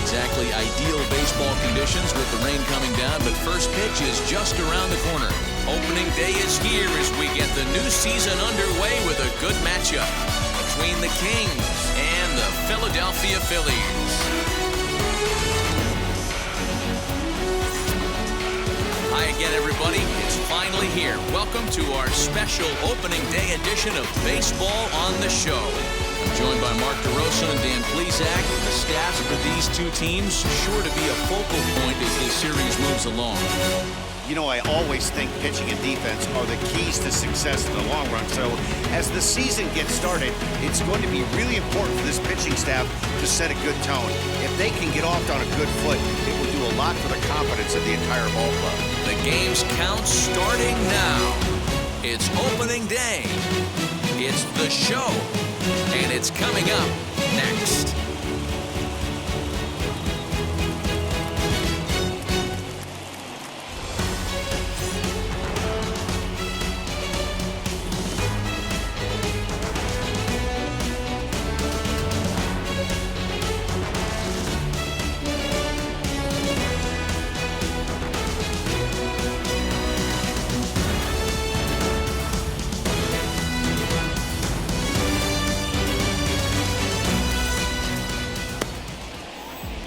Exactly ideal baseball conditions with the rain coming down, but first pitch is just around the corner. Opening day is here as we get the new season underway with a good matchup between the Kings and the Philadelphia Phillies. Hi again, everybody. It's finally here. Welcome to our special opening day edition of Baseball on the Show. I'm joined by Mark DeRosa and Dan Plesac. The staffs for these two teams sure to be a focal point as this series moves along. You know, I always think pitching and defense are the keys to success in the long run. So as the season gets started, it's going to be really important for this pitching staff to set a good tone. If they can get off on a good foot, it will do a lot for the confidence of the entire ball club. The game's count starting now. It's opening day. It's the show. And it's coming up next.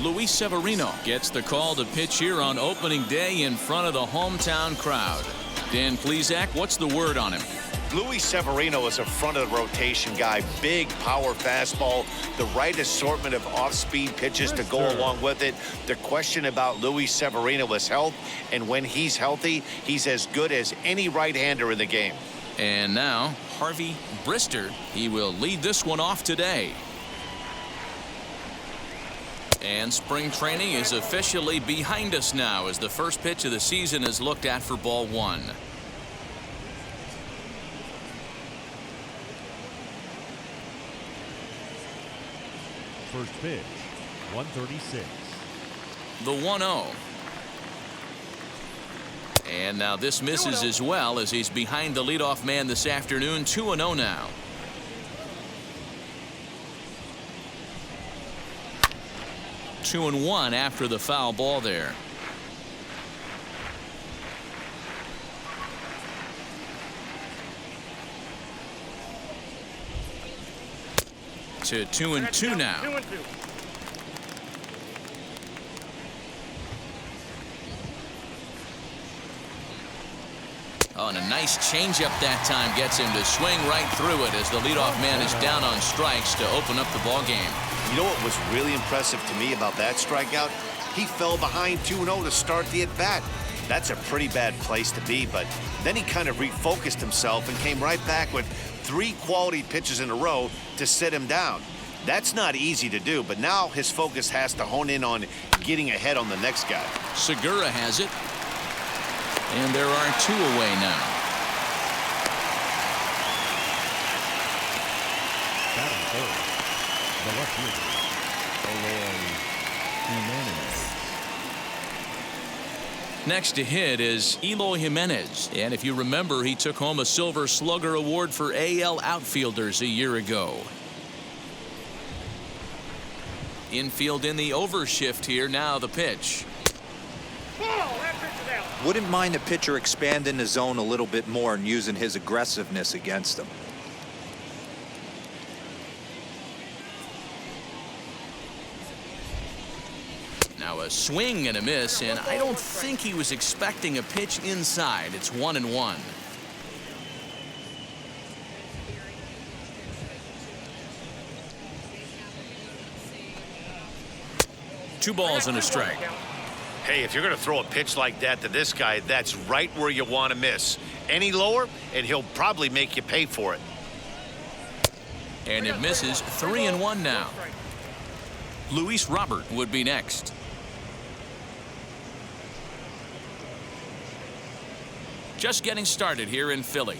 Luis Severino gets the call to pitch here on opening day in front of the hometown crowd. Dan Plesac, what's the word on him? Luis Severino is a front of the rotation guy. Big power fastball, the right assortment of off-speed pitches to go along with it. The question about Luis Severino is health, and when he's healthy, he's as good as any right-hander in the game. And now, Harvey Brister. He will lead this one off today. And spring training is officially behind us now as the first pitch of the season is looked at for ball one. First pitch, 136. The 1-0. And now this misses as well as he's behind the leadoff man this afternoon. 2-0 now. Two and one after the foul ball there. To 2-2 now. Oh, and a nice changeup that time gets him to swing right through it as the leadoff man is down on strikes to open up the ball game. You know what was really impressive to me about that strikeout? He fell behind 2-0 to start the at-bat. That's a pretty bad place to be, but then he kind of refocused himself and came right back with 3 quality pitches in a row to sit him down. That's not easy to do, but now his focus has to hone in on getting ahead on the next guy. Segura has it. And there are 2 away now. Batting third, the left fielder, Jimenez. Next to hit is Eloy Jimenez. And if you remember, he took home a Silver Slugger Award for AL outfielders a year ago. Infield in the overshift here. Now the pitch. Wouldn't mind the pitcher expanding the zone a little bit more and using his aggressiveness against them. Now a swing and a miss, and I don't think he was expecting a pitch inside. It's 1-1. 2 balls and a strike. Hey, if you're going to throw a pitch like that to this guy, that's right where you want to miss. Any lower, and he'll probably make you pay for it. And it misses. 3-1 now. Luis Robert would be next. Just getting started here in Philly.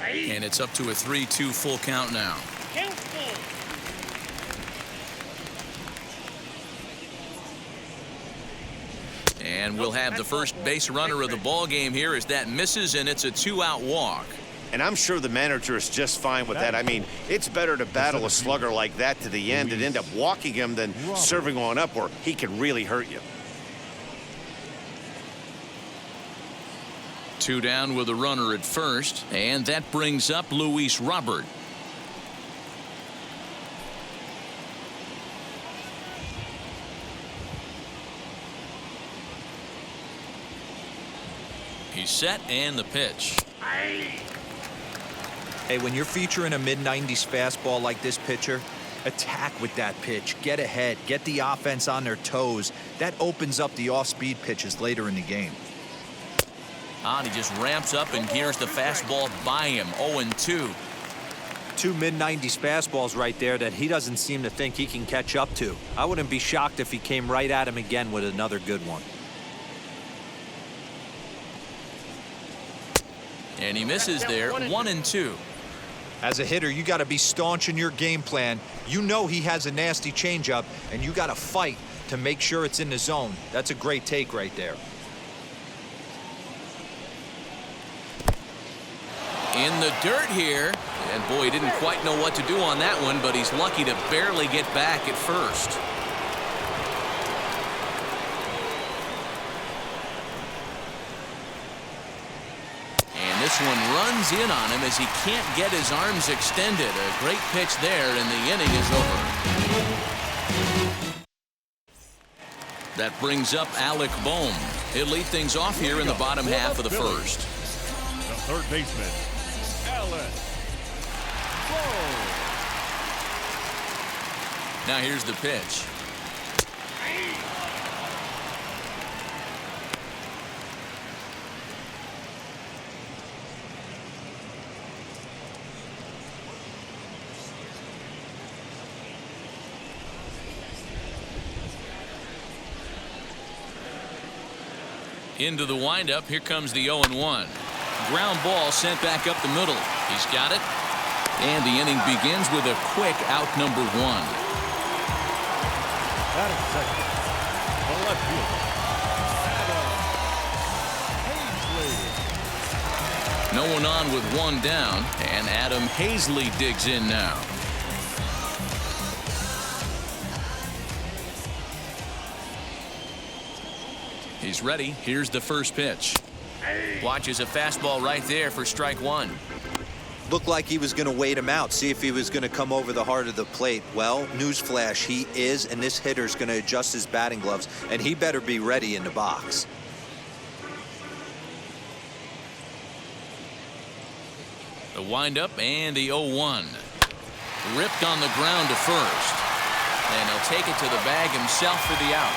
And it's up to a 3-2 full count now. And we'll have the first base runner of the ball game here as that misses, and it's a 2-out walk. And I'm sure the manager is just fine with that. I mean, it's better to battle a slugger like that to the end and end up walking him than serving on up where he can really hurt you. 2 down with a runner at first, and that brings up Luis Robert. He's set, and the pitch. Hey, when you're featuring a mid-90s fastball like this pitcher, attack with that pitch. Get ahead. Get the offense on their toes. That opens up the off-speed pitches later in the game. And he just ramps up and gears the fastball by him. 0-2. 2 mid-90s fastballs right there that he doesn't seem to think he can catch up to. I wouldn't be shocked if he came right at him again with another good one. And he misses there. 1-2. As a hitter, you got to be staunch in your game plan. You know he has a nasty changeup, and you got to fight to make sure it's in the zone. That's a great take right there. In the dirt here. And boy, he didn't quite know what to do on that one, but he's lucky to barely get back at first. And this one runs in on him as he can't get his arms extended. A great pitch there, and the inning is over. That brings up Alec Bohm. He'll lead things off here in the bottom half of the first. The third baseman, Alec Bohm. Now here's the pitch. Into the windup. Here comes the 0-1. Ground ball sent back up the middle. He's got it. And the inning begins with a quick out number 1. Batting second, the left fielder, Adam Hazley. No one on with 1 down, and Adam Hazley digs in now. He's ready. Here's the first pitch. Watches a fastball right there for strike 1. Looked like he was going to wait him out, see if he was going to come over the heart of the plate. Well, newsflash, he is, and this hitter's going to adjust his batting gloves, and he better be ready in the box. The windup and the 0-1. Ripped on the ground to first. And he'll take it to the bag himself for the out.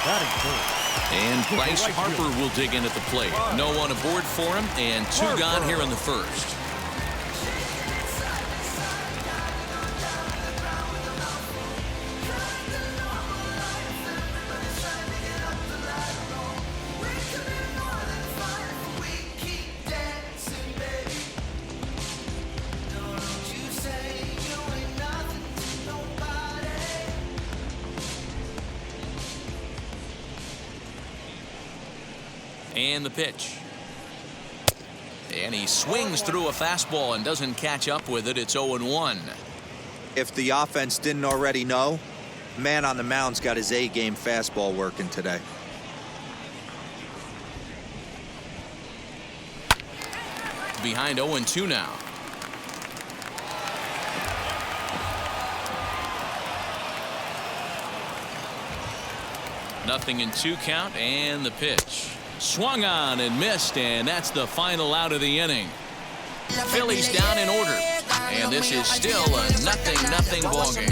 Batting third. And Bryce Harper will dig in at the plate. No one aboard for him, and 2 gone here in the first. And the pitch. And he swings through a fastball and doesn't catch up with it. It's 0-1. If the offense didn't already know, man on the mound's got his A-game fastball working today. Behind 0-2 now. Nothing in 2 count, and the pitch. Swung on and missed, and that's the final out of the inning. Phillies down in order, and this is still a 0-0 ball game.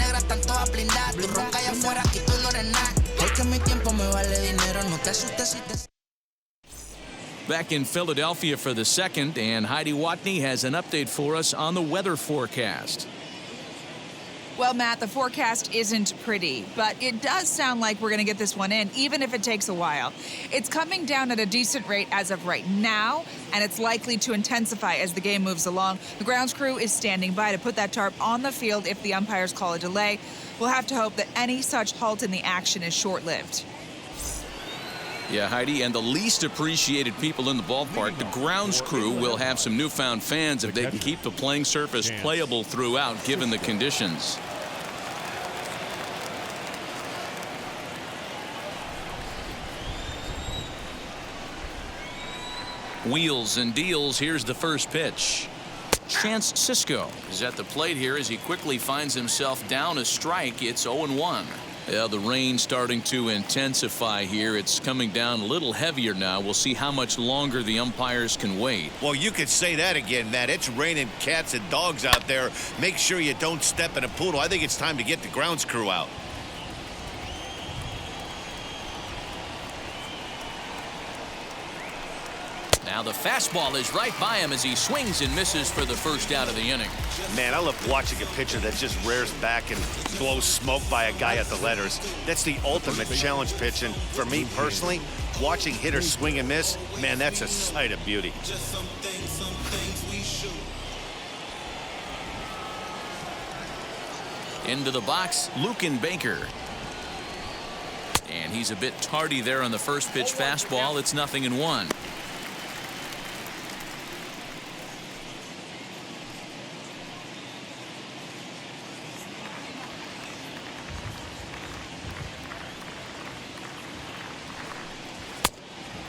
Back in Philadelphia for the second, and Heidi Watney has an update for us on the weather forecast. Well, Matt, the forecast isn't pretty, but it does sound like we're going to get this one in, even if it takes a while. It's coming down at a decent rate as of right now, and it's likely to intensify as the game moves along. The grounds crew is standing by to put that tarp on the field if the umpires call a delay. We'll have to hope that any such halt in the action is short-lived. Yeah, Heidi, and the least appreciated people in the ballpark, the grounds crew, will have some newfound fans if they can keep the playing surface playable throughout, given the conditions. Wheels and deals. Here's the first pitch. Chance Sisco is at the plate here as he quickly finds himself down a strike. It's 0-1. Yeah, the rain starting to intensify here. It's coming down a little heavier now. We'll see how much longer the umpires can wait. Well, you could say that again, Matt. It's raining cats and dogs out there. Make sure you don't step in a poodle. I think it's time to get the grounds crew out. Now the fastball is right by him as he swings and misses for the first out of the inning. Man, I love watching a pitcher that just rears back and blows smoke by a guy at the letters. That's the ultimate challenge pitch, and for me personally, watching hitters swing and miss, man, that's a sight of beauty. Into the box, Lucan Baker. And he's a bit tardy there on the first pitch fastball. It's 0-1.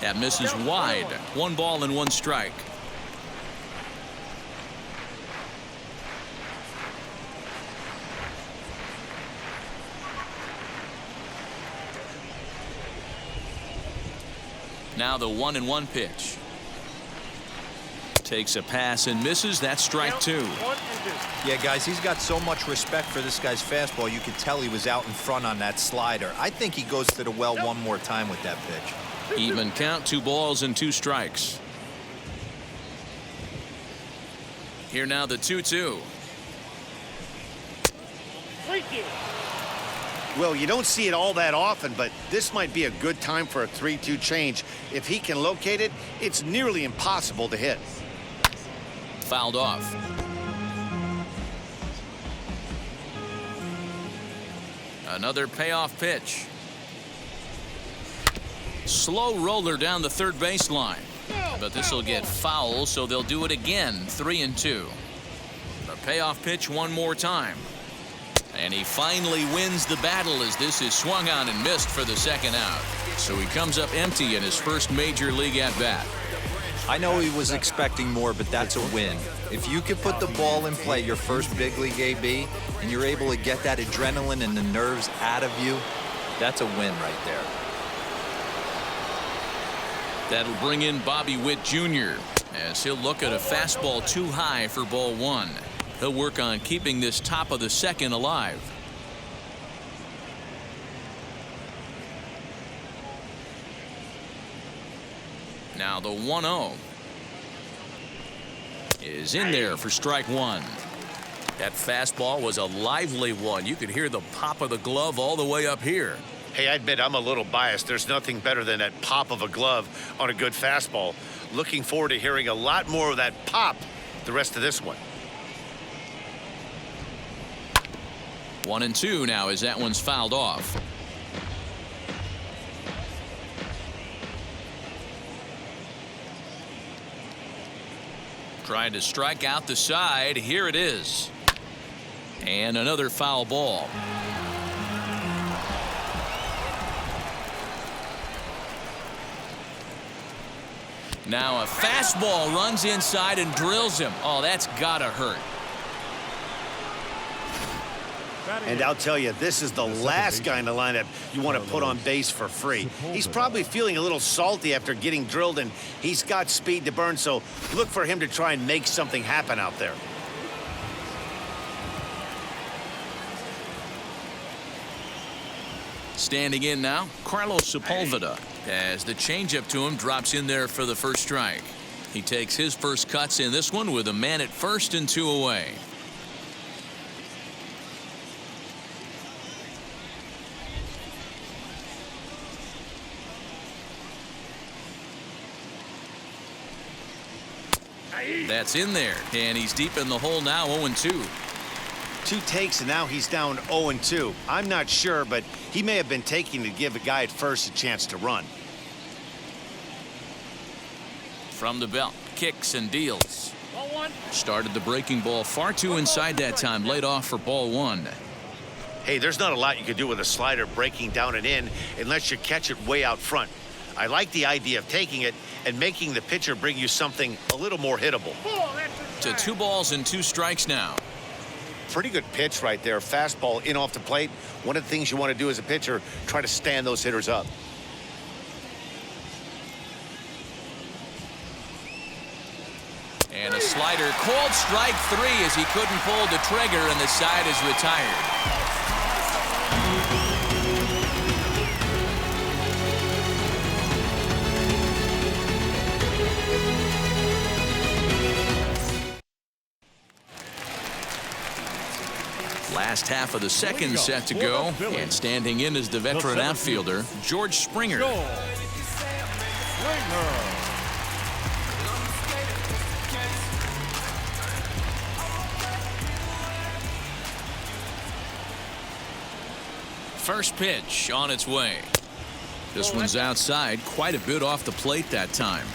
That misses wide. 1 ball and 1 strike. Now the 1-1 pitch. Takes a pass and misses. That's strike 2. Yeah, guys, he's got so much respect for this guy's fastball. You could tell he was out in front on that slider. I think he goes to the well one more time with that pitch. Even count, 2 balls and 2 strikes. Here now the 2-2. Well, you don't see it all that often, but this might be a good time for a 3-2 change. If he can locate it, it's nearly impossible to hit. Fouled off. Another payoff pitch. Slow roller down the third baseline. But this will get foul, so they'll do it again. 3-2. The payoff pitch one more time. And he finally wins the battle as this is swung on and missed for the second out. So he comes up empty in his first major league at bat. I know he was expecting more, but that's a win. If you could put the ball in play your first big league AB, and you're able to get that adrenaline and the nerves out of you, that's a win right there. That'll bring in Bobby Witt Jr. as he'll look at a fastball too high for ball one. He'll work on keeping this top of the second alive. Now the 1-0 is in there for strike one. That fastball was a lively one. You could hear the pop of the glove all the way up here. Hey, I admit I'm a little biased. There's nothing better than that pop of a glove on a good fastball. Looking forward to hearing a lot more of that pop the rest of this one. 1-2 now as that one's fouled off. Trying to strike out the side. Here it is. And another foul ball. Now a fastball runs inside and drills him. Oh, that's gotta hurt. And I'll tell you, this is the last guy in the lineup you want to put on base for free. He's probably feeling a little salty after getting drilled, and he's got speed to burn, so look for him to try and make something happen out there. Standing in now, Carlos Sepulveda, as the changeup to him drops in there for the first strike. He takes his first cuts in this one with a man at first and 2 away. That's in there, and he's deep in the hole now. 0-2. 2 takes, and now he's down 0-2. I'm not sure, but he may have been taking to give a guy at first a chance to run. From the belt, kicks and deals. Started the breaking ball far too inside that time. Laid off for ball one. Hey, there's not a lot you can do with a slider breaking down and in unless you catch it way out front. I like the idea of taking it and making the pitcher bring you something a little more hittable. To 2 balls and 2 strikes now. Pretty good pitch right there. Fastball in off the plate. One of the things you want to do as a pitcher, try to stand those hitters up. And a slider called strike 3 as he couldn't pull the trigger, and the side is retired. Last half of the second set to go, and standing in is the veteran outfielder, George Springer. First pitch on its way. This one's outside, quite a bit off the plate that time.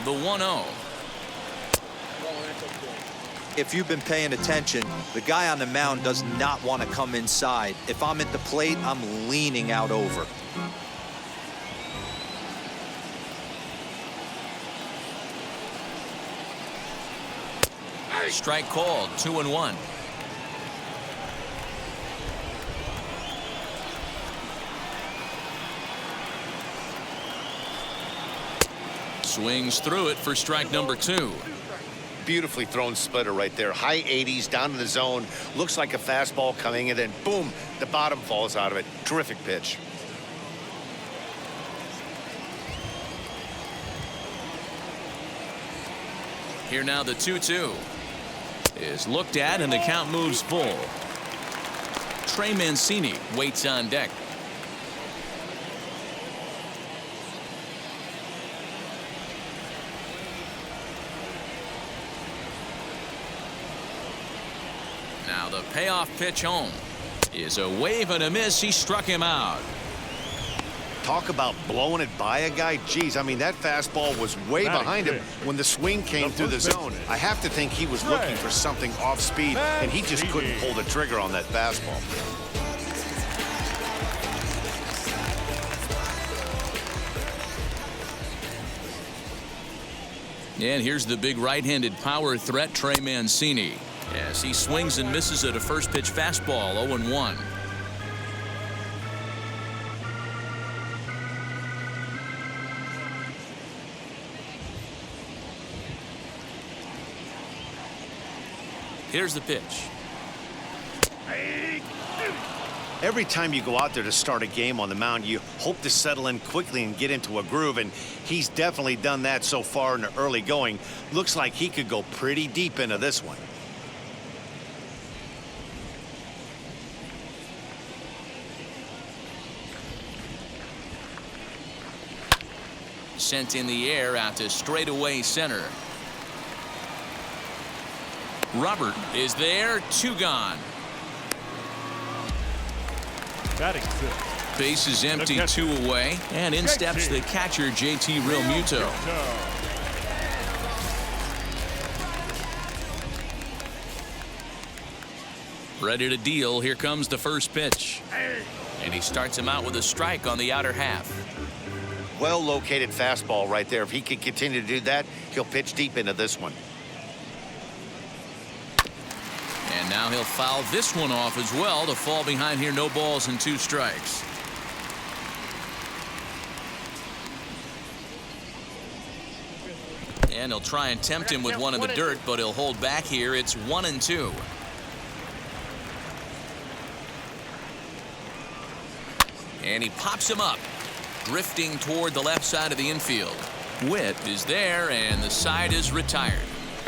The 1-0. If you've been paying attention, the guy on the mound does not want to come inside. If I'm at the plate, I'm leaning out over. Strike called, 2-1. Swings through it for strike number 2. Beautifully thrown splitter right there. High 80s down in the zone. Looks like a fastball coming, and then boom, the bottom falls out of it. Terrific pitch. Here now the 2-2 is looked at, and the count moves full. Trey Mancini waits on deck. Now the payoff pitch home is a wave and a miss. He struck him out. Talk about blowing it by a guy. Geez, I mean, that fastball was way behind him when the swing came through the zone. I have to think he was looking for something off speed, and he just couldn't pull the trigger on that fastball. And here's the big right-handed power threat, Trey Mancini, as he swings and misses at a first pitch fastball, 0-1. Here's the pitch. Every time you go out there to start a game on the mound, you hope to settle in quickly and get into a groove, and he's definitely done that so far in the early going. Looks like he could go pretty deep into this one. Sent in the air out to straightaway center. Robert is there, 2 gone. Batting six. Base is empty, 2 away, and in steps the catcher, JT Realmuto. Ready to deal. Here comes the first pitch, and he starts him out with a strike on the outer half. Well located fastball right there. If he can continue to do that, he'll pitch deep into this one. And now he'll foul this one off as well to fall behind here. No balls and 2 strikes. And he'll try and tempt him with one in the dirt, but he'll hold back here. It's 1-2. And he pops him up, drifting toward the left side of the infield. Witt is there, and the side is retired.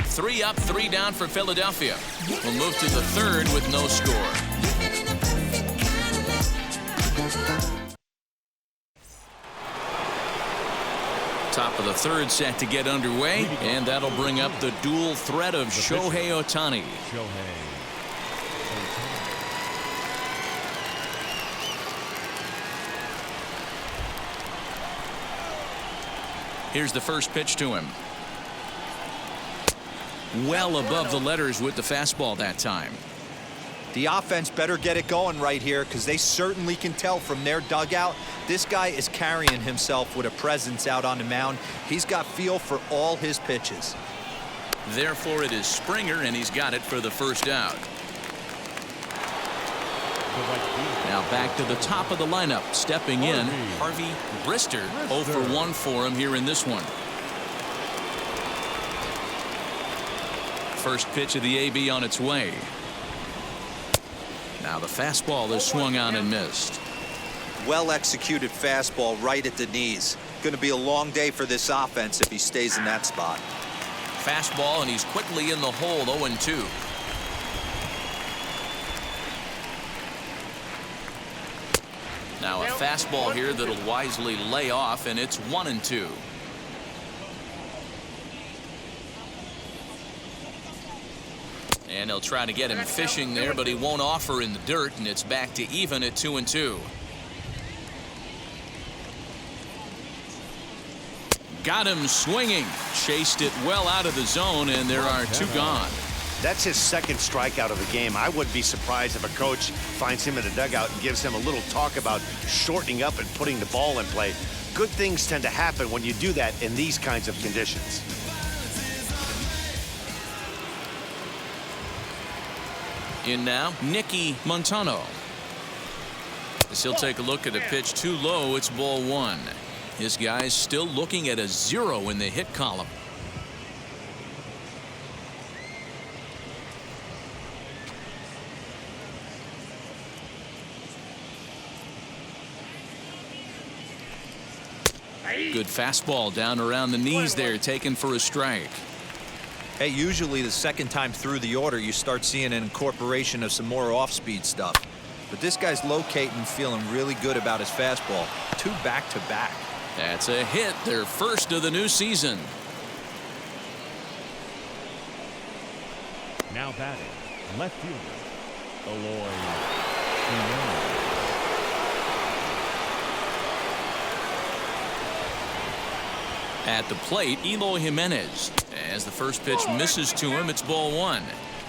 3 up, 3 down for Philadelphia. We'll move to the 3rd with no score. Top of the 3rd set to get underway, and that'll bring up the dual threat of Shohei Ohtani. Here's the first pitch to him. Well above the letters with the fastball that time. The offense better get it going right here, because they certainly can tell from their dugout this guy is carrying himself with a presence out on the mound. He's got feel for all his pitches. Therefore, it is Springer, and he's got it for the first out. Now back to the top of the lineup. Stepping in, Harvey Brister. 0 for 1 for him here in this one. First pitch of the AB on its way. Now the fastball is swung on and missed. Well executed fastball right at the knees. Going to be a long day for this offense if he stays in that spot. Fastball, and he's quickly in the hole. 0-2. Now a fastball here that'll wisely lay off, and it's 1-2. And he'll try to get him fishing there, but he won't offer in the dirt, and it's back to even at 2-2. Got him swinging. Chased it well out of the zone, and there are 2 gone. That's his 2nd strikeout of the game. I wouldn't be surprised if a coach finds him in the dugout and gives him a little talk about shortening up and putting the ball in play. Good things tend to happen when you do that in these kinds of conditions. In now, Nicky Montano. As he'll take a look at a pitch too low, it's ball 1. His guy's still looking at a 0 in the hit column. Good fastball down around the knees there, taken for a strike. Hey, usually the 2nd time through the order you start seeing an incorporation of some more off-speed stuff. But this guy's locating, feeling really good about his fastball. 2 back-to-back. That's a hit, their first of the new season. Now batting, left fielder, Eloy. At the plate, Eloy Jimenez. As the first pitch misses to him, it's ball one.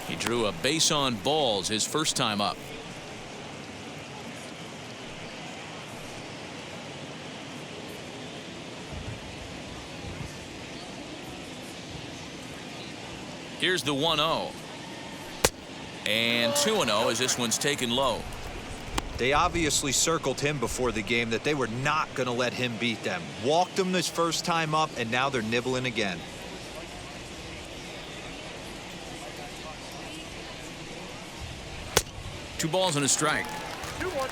He drew a base on balls his first time up. Here's the 1-0. And 2-0 as this one's taken low. They obviously circled him before the game that they were not going to let him beat them. Walked him this first time up, and now they're nibbling again. Two balls and a strike. 2-1.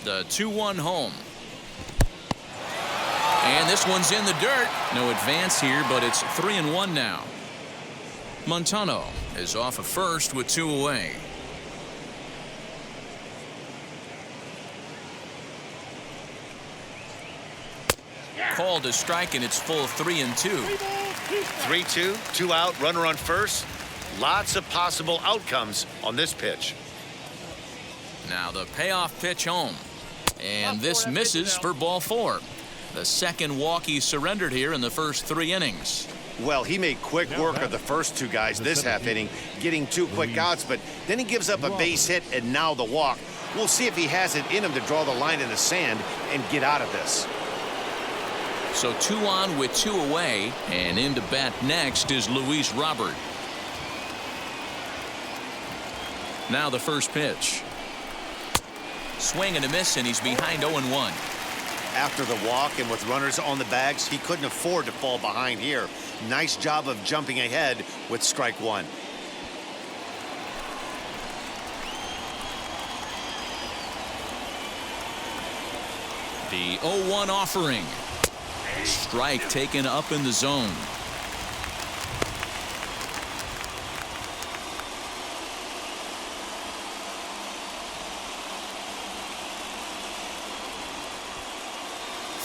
The 2-1 home. And this one's in the dirt. No advance here, but it's 3-1 now. Montano is off of first with 2 away. Called a strike, and it's full 3-2. 3-2, 2 out, runner on first. Lots of possible outcomes on this pitch. Now the payoff pitch home. And this misses for ball 4. The second walk he surrendered here in the first 3 innings. Well, he made quick work of the first 2 guys this half inning, getting 2 quick outs, but then he gives up a base hit and now the walk. We'll see if he has it in him to draw the line in the sand and get out of this. So 2 on with 2 away, and in to bat next is Luis Robert. Now the first pitch. Swing and a miss, and he's behind 0-1. After the walk and with runners on the bags, he couldn't afford to fall behind here. Nice job of jumping ahead with strike 1. The 0-1 offering. Strike taken up in the zone.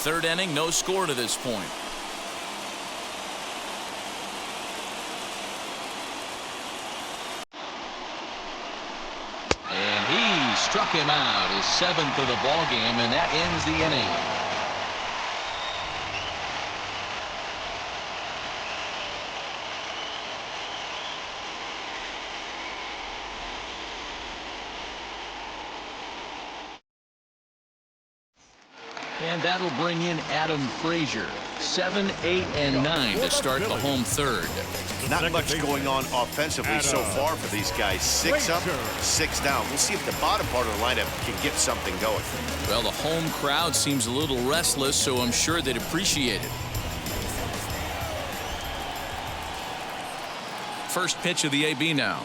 Third inning, no score to this point. And he struck him out, his 7th of the ball game, and that ends the inning. And that'll bring in Adam Frazier. 7, 8, and 9 to start the home third. Not much going on offensively so far for these guys. 6 up, 6 down. We'll see if the bottom part of the lineup can get something going. Well, the home crowd seems a little restless, so I'm sure they'd appreciate it. First pitch of the AB now.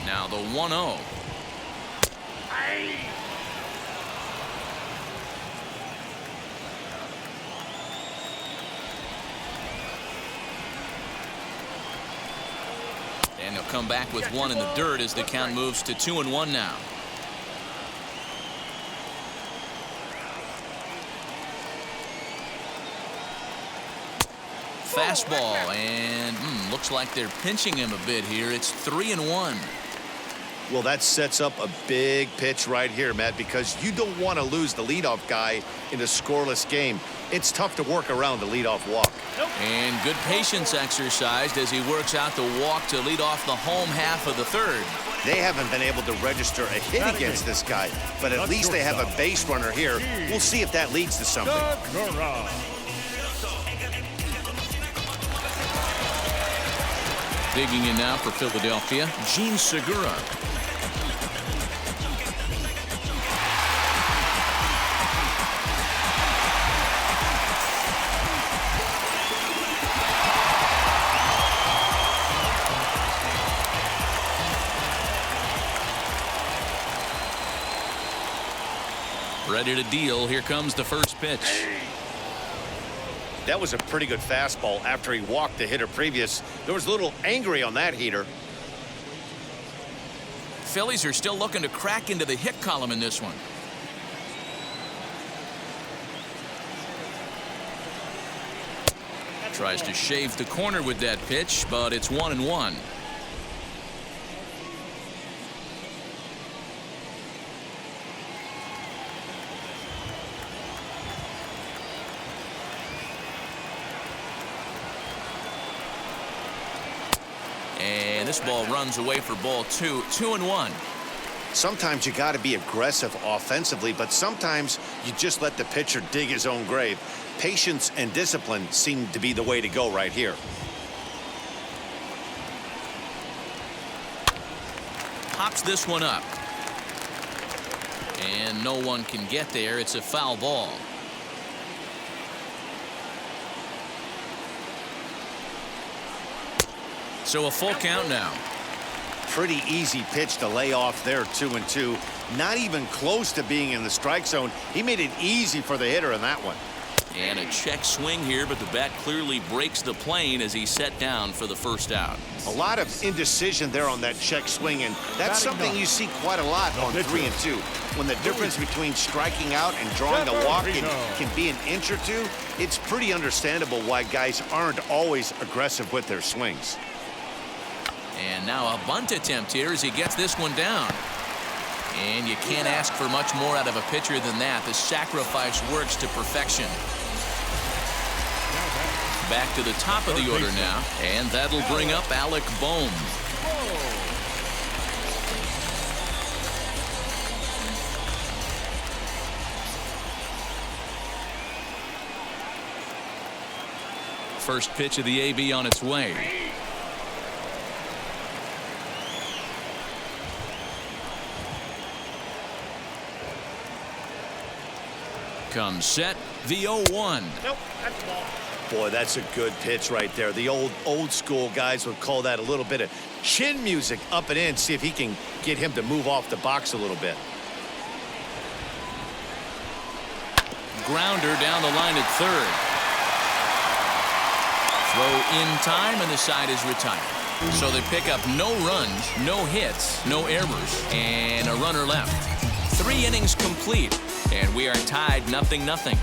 Now the 1-0. And he'll come back with 1 in the dirt as the count moves to 2-1 now. Fastball, and looks like they're pinching him a bit here. It's 3-1. Well, that sets up a big pitch right here, Matt, because you don't want to lose the leadoff guy in a scoreless game. It's tough to work around the leadoff walk. And good patience exercised as he works out the walk to lead off the home half of the third. They haven't been able to register a hit against this guy, but at least they have a base runner here. We'll see if that leads to something. Digging in now for Philadelphia, Gene Segura. Ready to deal. Here comes the first pitch. That was a pretty good fastball after he walked the hitter previous. There was a little angry on that heater. Phillies are still looking to crack into the hit column in this one. Tries to shave the corner with that pitch, but it's 1-1. And this ball runs away for ball 2, 2-1. Sometimes you got to be aggressive offensively, but sometimes you just let the pitcher dig his own grave. Patience and discipline seem to be the way to go right here. Pops this one up. And no one can get there. It's a foul ball. So a full count now. Pretty easy pitch to lay off there, 2-2. Not even close to being in the strike zone. He made it easy for the hitter in that one. And a check swing here, but the bat clearly breaks the plane as he's set down for the first out. A lot of indecision there on that check swing, and that's something you see quite a lot on 3-2. When the difference between striking out and drawing a walk can be an inch or two, it's pretty understandable why guys aren't always aggressive with their swings. And now a bunt attempt here as he gets this one down. And you can't ask for much more out of a pitcher than that. The sacrifice works to perfection. Back to the top of the order now, and that'll bring up Alec Bohm. First pitch of the AB on its way. Comes set, the 0-1. Nope, that's the ball. Boy, that's a good pitch right there. The old school guys would call that a little bit of chin music up and in. See if he can get him to move off the box a little bit. Grounder down the line at third. Throw in time, and the side is retired. So they pick up no runs, no hits, no errors, and a runner left. 3 innings complete, and we are tied 0-0.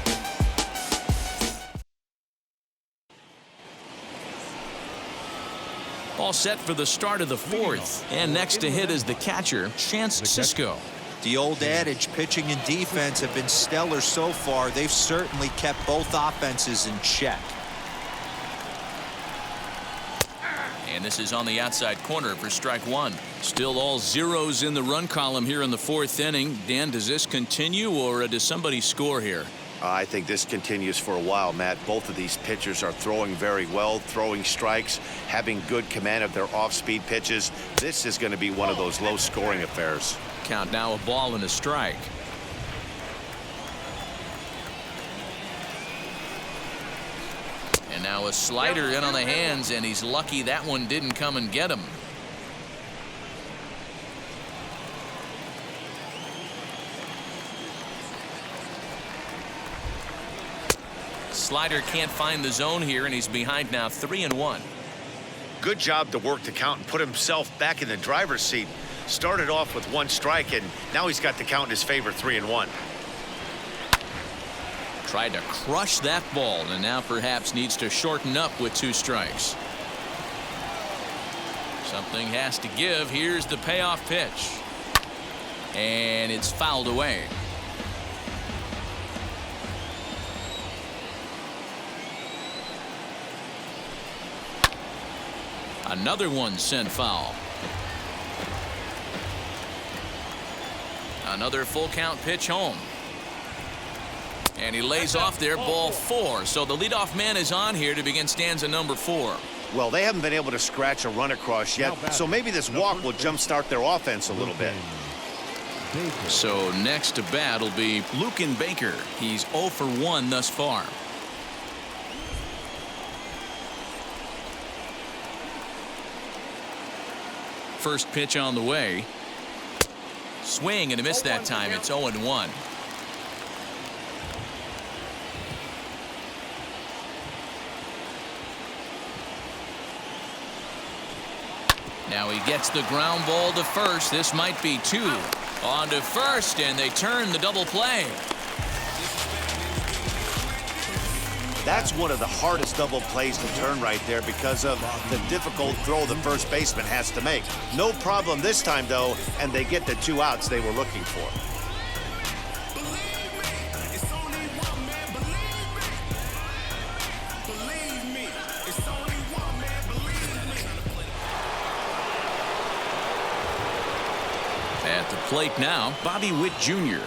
All set for the start of the 4th, and next to hit is the catcher, Chance Sisco. The old adage, pitching and defense have been stellar so far. They've certainly kept both offenses in check. And this is on the outside corner for strike 1. Still all zeros in the run column here in the 4th inning. Dan, does this continue, or does somebody score here? I think this continues for a while, Matt. Both of these pitchers are throwing very well, throwing strikes, having good command of their off-speed pitches. This is going to be one of those low-scoring affairs. Count now, a ball and a strike. And now a slider in on the hands, and he's lucky that one didn't come and get him. Slider can't find the zone here, and he's behind now 3-1. Good job to work the count and put himself back in the driver's seat. Started off with 1 strike, and now he's got the count in his favor, 3-1. Tried to crush that ball, and now perhaps needs to shorten up with 2 strikes. Something has to give. Here's the payoff pitch. And it's fouled away. Another one sent foul. Another full count pitch home. And he lays off there, ball 4. So the leadoff man is on here to begin stanza number 4. Well, they haven't been able to scratch a run across yet, so maybe this walk will jumpstart their offense a little bit. So next to bat will be Luken Baker. He's 0 for 1 thus far. First pitch on the way. Swing and a miss that time. It's 0-1. Now he gets the ground ball to first. This might be 2. On to first, and they turn the double play. That's one of the hardest double plays to turn right there because of the difficult throw the first baseman has to make. No problem this time, though, and they get the 2 outs they were looking for. At the plate now, Bobby Witt Jr.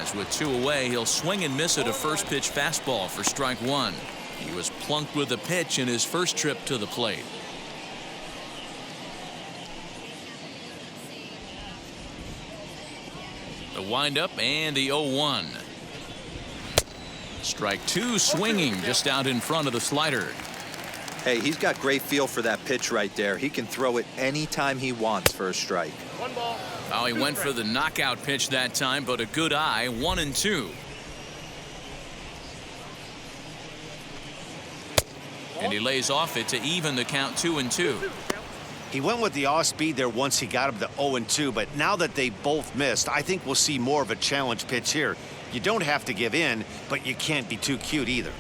As with 2 away, he'll swing and miss at a first pitch fastball for strike 1. He was plunked with a pitch in his first trip to the plate. The windup and the 0-1. Strike 2 swinging just out in front of the slider. Hey, he's got great feel for that pitch right there. He can throw it anytime he wants for a strike. 1 ball. Oh, he went for the knockout pitch that time, but a good eye, 1-2. And he lays off it to even the count 2-2. He went with the off speed there once he got him to 0-2, but now that they both missed, I think we'll see more of a challenge pitch here. You don't have to give in, but you can't be too cute either.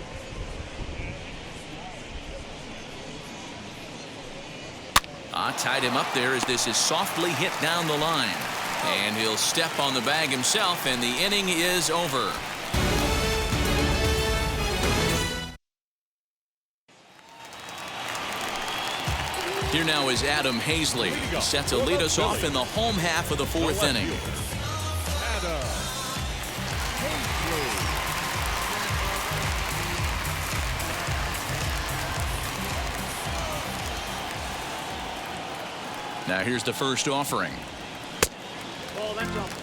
Tied him up there as this is softly hit down the line. And he'll step on the bag himself, and the inning is over. Here now is Adam Hazley, set to lead us off in the home half of the 4th inning. Now here's the first offering. Ball, that's off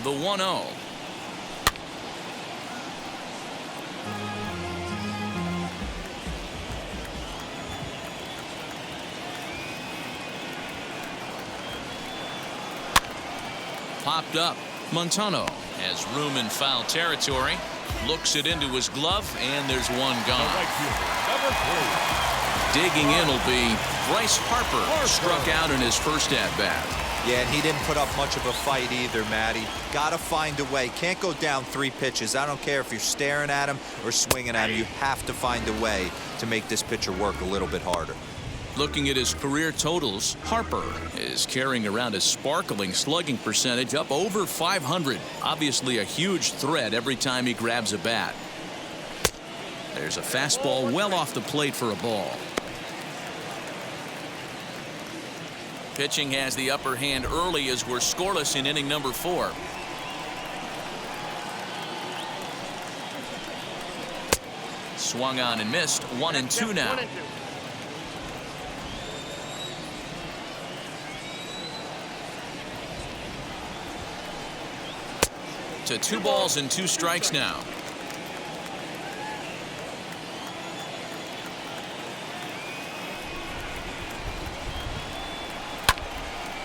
The the plate. 1-0. Popped up. Montano has room in foul territory. Looks it into his glove, and there's one gone. Digging in will be Bryce Harper. Struck out in his first at-bat. Yeah, and he didn't put up much of a fight either, Matty. Gotta find a way. Can't go down 3 pitches. I don't care if you're staring at him or swinging at him. You have to find a way to make this pitcher work a little bit harder. Looking at his career totals, Harper is carrying around a sparkling slugging percentage up over 500. Obviously a huge threat every time he grabs a bat. There's a fastball well off the plate for a ball. Pitching has the upper hand early as we're scoreless in inning number 4. Swung on and missed. 1-2 now. 1-2. To 2 balls and 2 strikes now.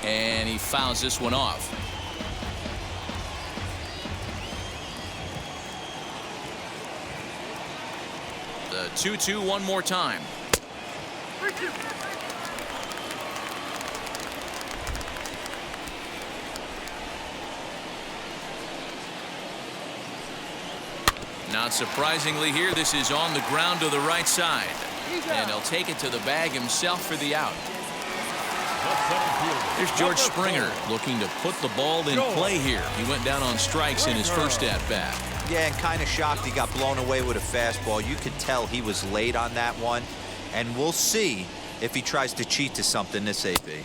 And he fouls this one off. The 2-2 one more time. 3-2. Not surprisingly here, this is on the ground to the right side. And he'll take it to the bag himself for the out. Here's George Springer looking to put the ball in play here. He went down on strikes in his first at-bat. Yeah, and kind of shocked he got blown away with a fastball. You could tell he was late on that one. And we'll see if he tries to cheat to something this AB.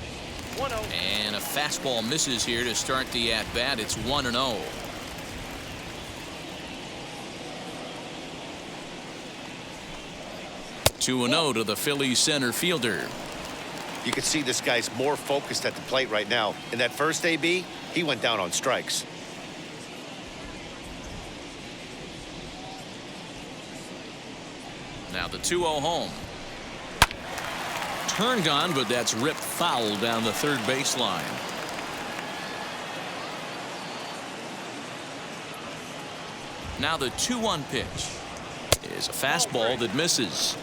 1-0. And a fastball misses here to start the at-bat. It's 1-0. Two 2-0 to the Phillies center fielder. You can see this guy's more focused at the plate right now. In that first AB, he went down on strikes. Now the 2-0 home. Turned on, but that's ripped foul down the third baseline. Now the 2-1 pitch is a fastball that misses.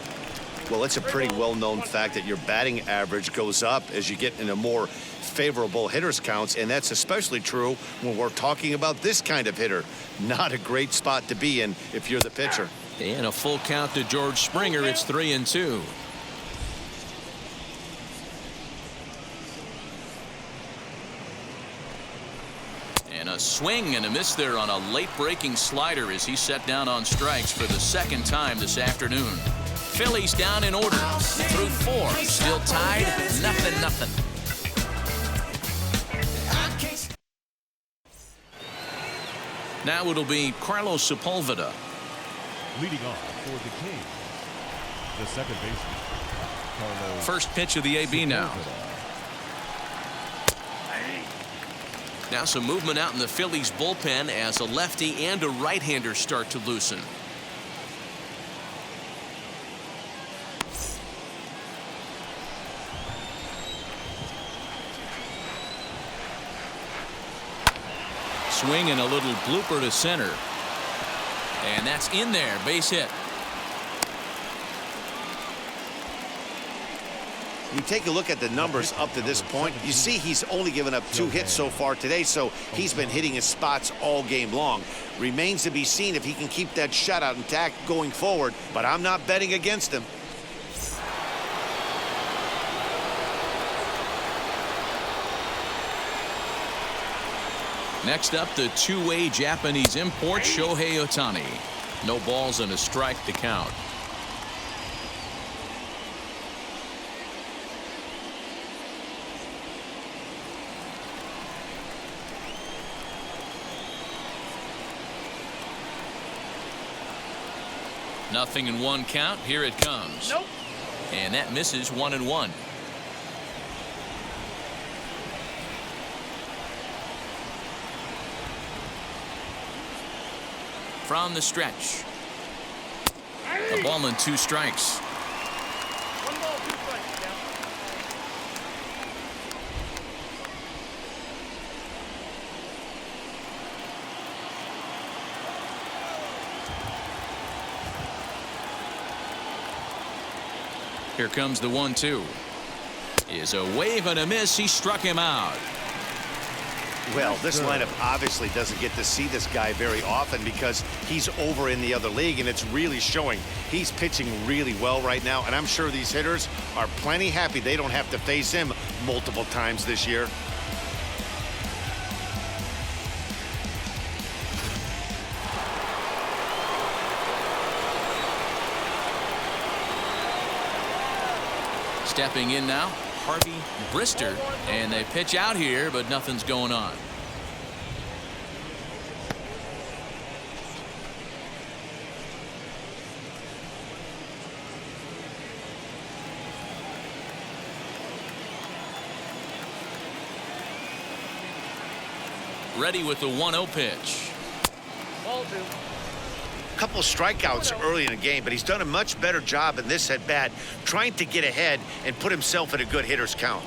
Well, it's a pretty well-known fact that your batting average goes up as you get into more favorable hitters counts, and that's especially true when we're talking about this kind of hitter. Not a great spot to be in if you're the pitcher. And a full count to George Springer. It's 3-2. And a swing and a miss there on a late breaking slider as he set down on strikes for the second time this afternoon. Phillies down in order through 4. Still tied, 0-0. Now it'll be Carlos Sepulveda. Leading off for the Kings, the second baseman, Carlos. First pitch of the AB now. Now some movement out in the Phillies bullpen as a lefty and a right-hander start to loosen. Swing and a little blooper to center. And that's in there, base hit. You take a look at the numbers up to this point, you see he's only given up 2 hits so far today, so he's been hitting his spots all game long. Remains to be seen if he can keep that shutout intact going forward, but I'm not betting against him. Next up, the two-way Japanese import, Shohei Ohtani. No balls and a strike to count. Nothing in 1 count. Here it comes. Nope. And that misses 1-1. From the stretch. A ball and 2 strikes. 1 ball, 2 strikes. Down. Here comes the 1-2. Is a wave and a miss. He struck him out. Well, this lineup obviously doesn't get to see this guy very often because he's over in the other league, and it's really showing. He's pitching really well right now, and I'm sure these hitters are plenty happy they don't have to face him multiple times this year. Stepping in now, Harvey Brister, and they pitch out here, but nothing's going on. Ready with the 1-0 pitch. Ball 2. Couple strikeouts early in the game, but he's done a much better job in this at bat trying to get ahead and put himself in a good hitter's count.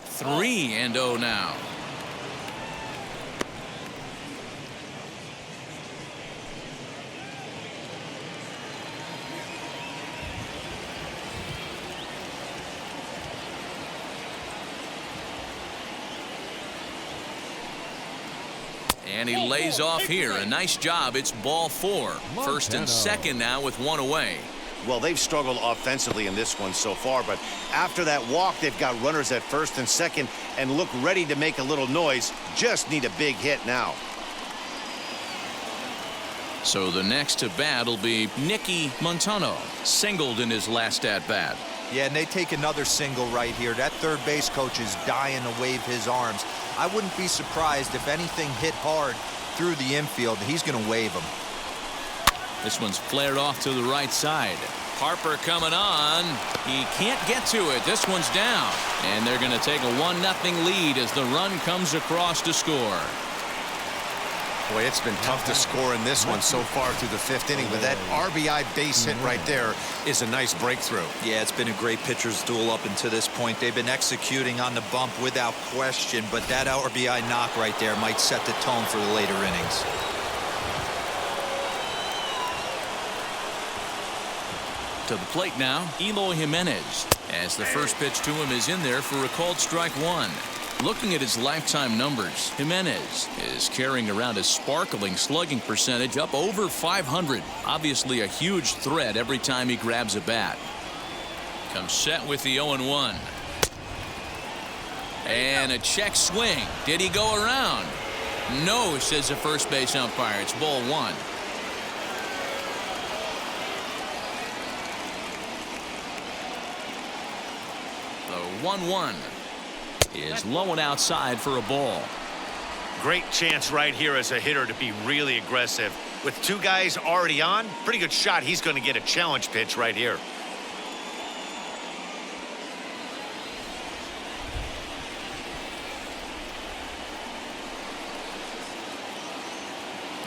Three and 0 now. And he lays off here. A nice job. It's ball 4. First and second now with 1 away. Well, they've struggled offensively in this one so far, but after that walk, they've got runners at first and second and look ready to make a little noise. Just need a big hit now. So the next to bat will be Nicky Montano. Singled in his last at bat. Yeah, and they take another single right here. That third base coach is dying to wave his arms. I wouldn't be surprised if anything hit hard through the infield. He's going to wave them. This one's flared off to the right side. Harper coming on. He can't get to it. This one's down. And they're going to take a 1-0 lead as the run comes across to score. Boy, it's been tough to score in this one so far through the 5th inning, but that RBI base hit right there is a nice breakthrough. Yeah, it's been a great pitcher's duel up until this point. They've been executing on the bump without question, but that RBI knock right there might set the tone for the later innings. To the plate now, Eloy Jimenez, as the first pitch to him is in there for a called strike one. Looking at his lifetime numbers, Jimenez is carrying around a sparkling slugging percentage up over 500. Obviously a huge threat every time he grabs a bat. Comes set with the 0-1. And a check swing. Did he go around? No, says the first base umpire. It's ball one. The 1-1 is low and outside for a ball. Great chance right here as a hitter to be really aggressive. With two guys already on, pretty good shot. He's going to get a challenge pitch right here.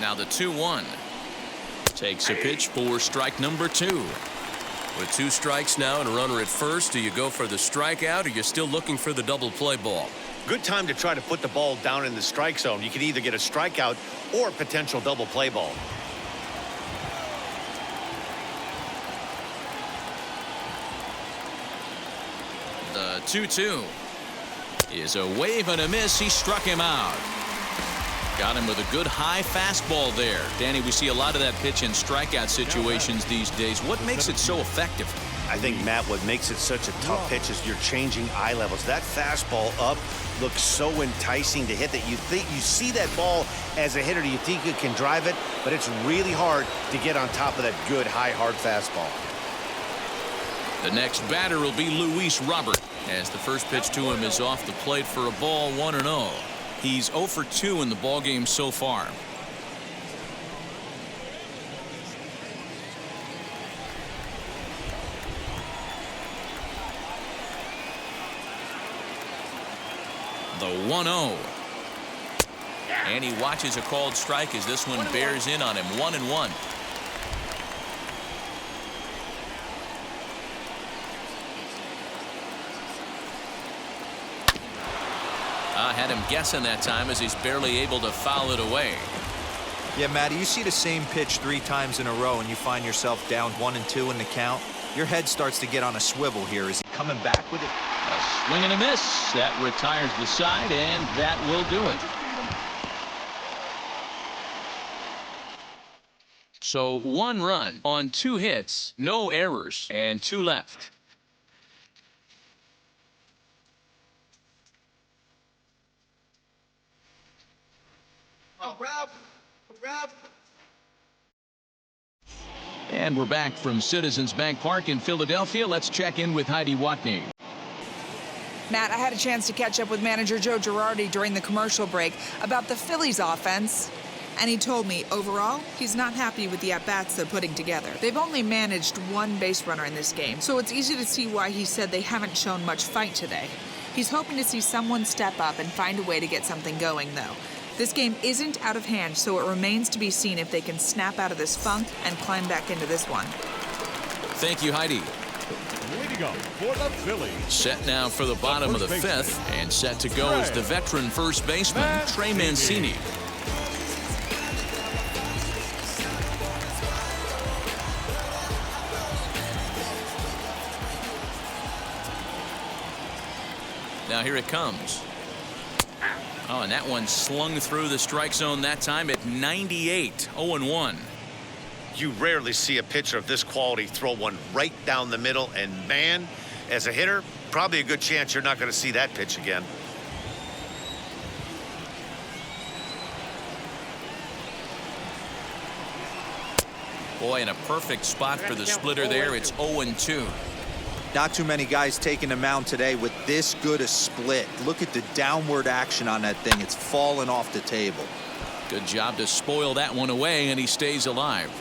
Now the 2-1 takes a pitch for strike number two. With two strikes now and a runner at first, do you go for the strikeout or you're still looking for the double play ball? Good time to try to put the ball down in the strike zone. You can either get a strikeout or a potential double play ball. The 2-2 is a wave and a miss. He struck him out. Got him with a good high fastball there. Danny, we see a lot of that pitch in strikeout situations these days. What makes it so effective? I think, Matt, what makes it such a tough pitch is you're changing eye levels. That fastball up looks so enticing to hit that you think you see that ball as a hitter. You think you can drive it, but it's really hard to get on top of that good high hard fastball. The next batter will be Luis Robert, as the first pitch to him is off the plate for a ball, 1-0. He's 0 for 2 in the ballgame so far. The 1-0. And he watches a called strike as this one bears in on him. 1-1. Had him guessing that time as he's barely able to foul it away. Yeah, Matty, you see the same pitch 3 times in a row and you find yourself down 1-2 in the count. Your head starts to get on a swivel here. Is he coming back with it? A swing and a miss. That retires the side, and that will do it. So 1 run on 2 hits, no errors, and 2 left. And we're back from Citizens Bank Park in Philadelphia. Let's check in with Heidi Watney. Matt, I had a chance to catch up with manager Joe Girardi during the commercial break about the Phillies offense. And he told me, overall, he's not happy with the at-bats they're putting together. They've only managed 1 base runner in this game, so it's easy to see why he said they haven't shown much fight today. He's hoping to see someone step up and find a way to get something going, though. This game isn't out of hand, so it remains to be seen if they can snap out of this funk and climb back into this one. Thank you, Heidi. Leading off for the Phillies. Set now for the bottom of the 5th, and set to go is the veteran first baseman, Trey Mancini. Now here it comes. Oh, and that one slung through the strike zone that time at 98, 0-1. You rarely see a pitcher of this quality throw one right down the middle, and man, as a hitter, probably a good chance you're not going to see that pitch again. Boy, in a perfect spot for the splitter there. It's 0-2. Not too many guys taking the mound today with this good a split. Look at the downward action on that thing. It's falling off the table. Good job to spoil that one away, and he stays alive.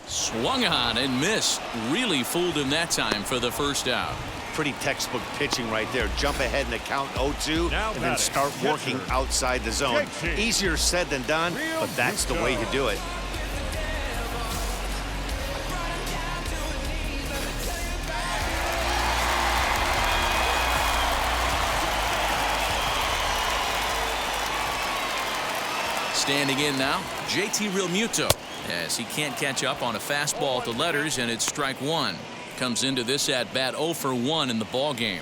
Swung on and missed. Really fooled him that time for the first out. Pretty textbook pitching right there. Jump ahead in the count 0-2 and then start working outside the zone. Easier said than done, but that's the way to do it. Standing in now, JT Realmuto, as he can't catch up on a fastball at the letters, and it's strike one. Comes into this at bat 0 for 1 in the ball game.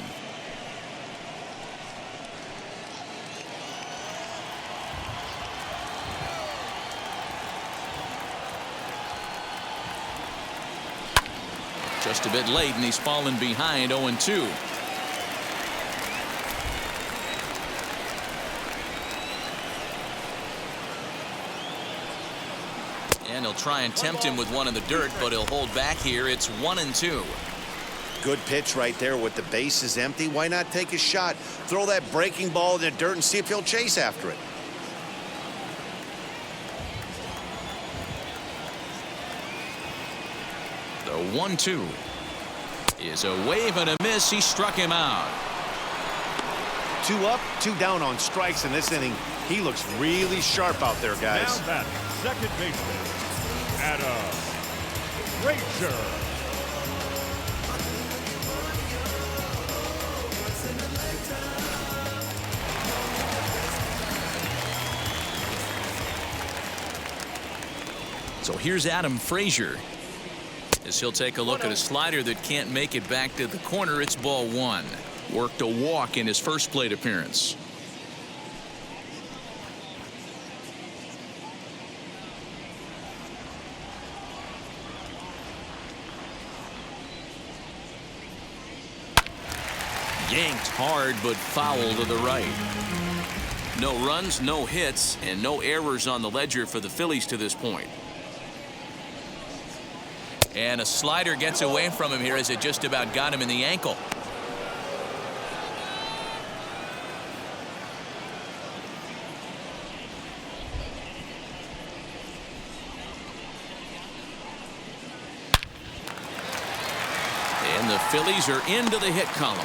Just a bit late, and he's fallen behind 0-2. And he'll try and tempt him with one in the dirt, but he'll hold back here. It's 1-2. Good pitch right there with the bases empty. Why not take a shot? Throw that breaking ball in the dirt and see if he'll chase after it. The 1-2 is a wave and a miss. He struck him out. 2 up, 2 down on strikes in this inning. He looks really sharp out there, guys. Now batting, second baseman, Adam Frazier. So here's Adam Frazier, as he'll take a look at a slider that can't make it back to the corner. It's ball 1. Worked a walk in his first plate appearance. Yanked hard, but foul to the right. No runs, no hits, and no errors on the ledger for the Phillies to this point. And a slider gets away from him here as it just about got him in the ankle. And the Phillies are into the hit column.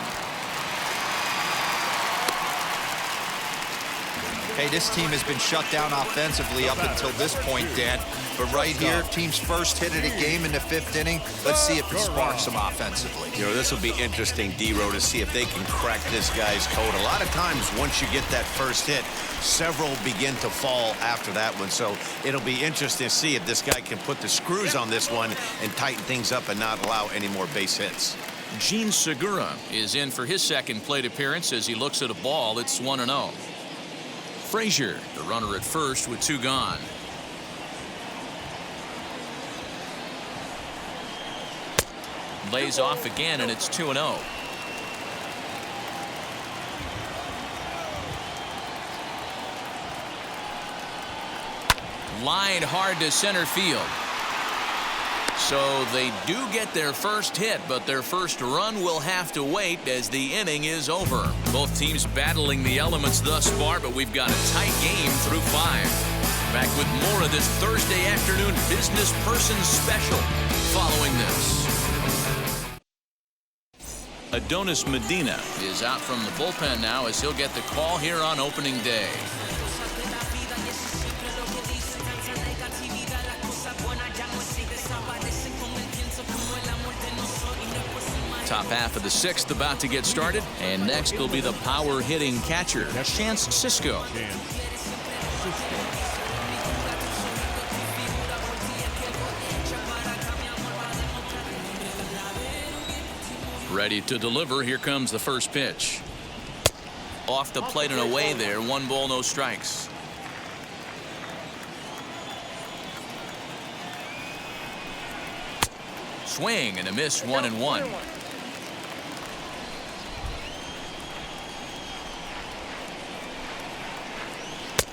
Hey, this team has been shut down offensively up until this point, Dan. But right here, team's first hit of the game in the 5th inning. Let's see if it sparks them offensively. You know, this will be interesting, D-Row, to see if they can crack this guy's code. A lot of times, once you get that first hit, several begin to fall after that one. So it'll be interesting to see if this guy can put the screws on this one and tighten things up and not allow any more base hits. Gene Segura is in for his second plate appearance as he looks at a ball. It's 1-0. Frazier, the runner at first with 2 gone. Lays off again, and it's 2-0. Lined hard to center field. So they do get their first hit, but their first run will have to wait as the inning is over. Both teams battling the elements thus far, but we've got a tight game through 5. Back with more of this Thursday afternoon business person special following this. Adonis Medina is out from the bullpen now as he'll get the call here on opening day. Top half of the 6th about to get started, and next will be the power hitting catcher, Chance Sisco. Ready to deliver. Here comes the first pitch. Off the plate and away there. 1 ball, no strikes. Swing and a miss. 1-1.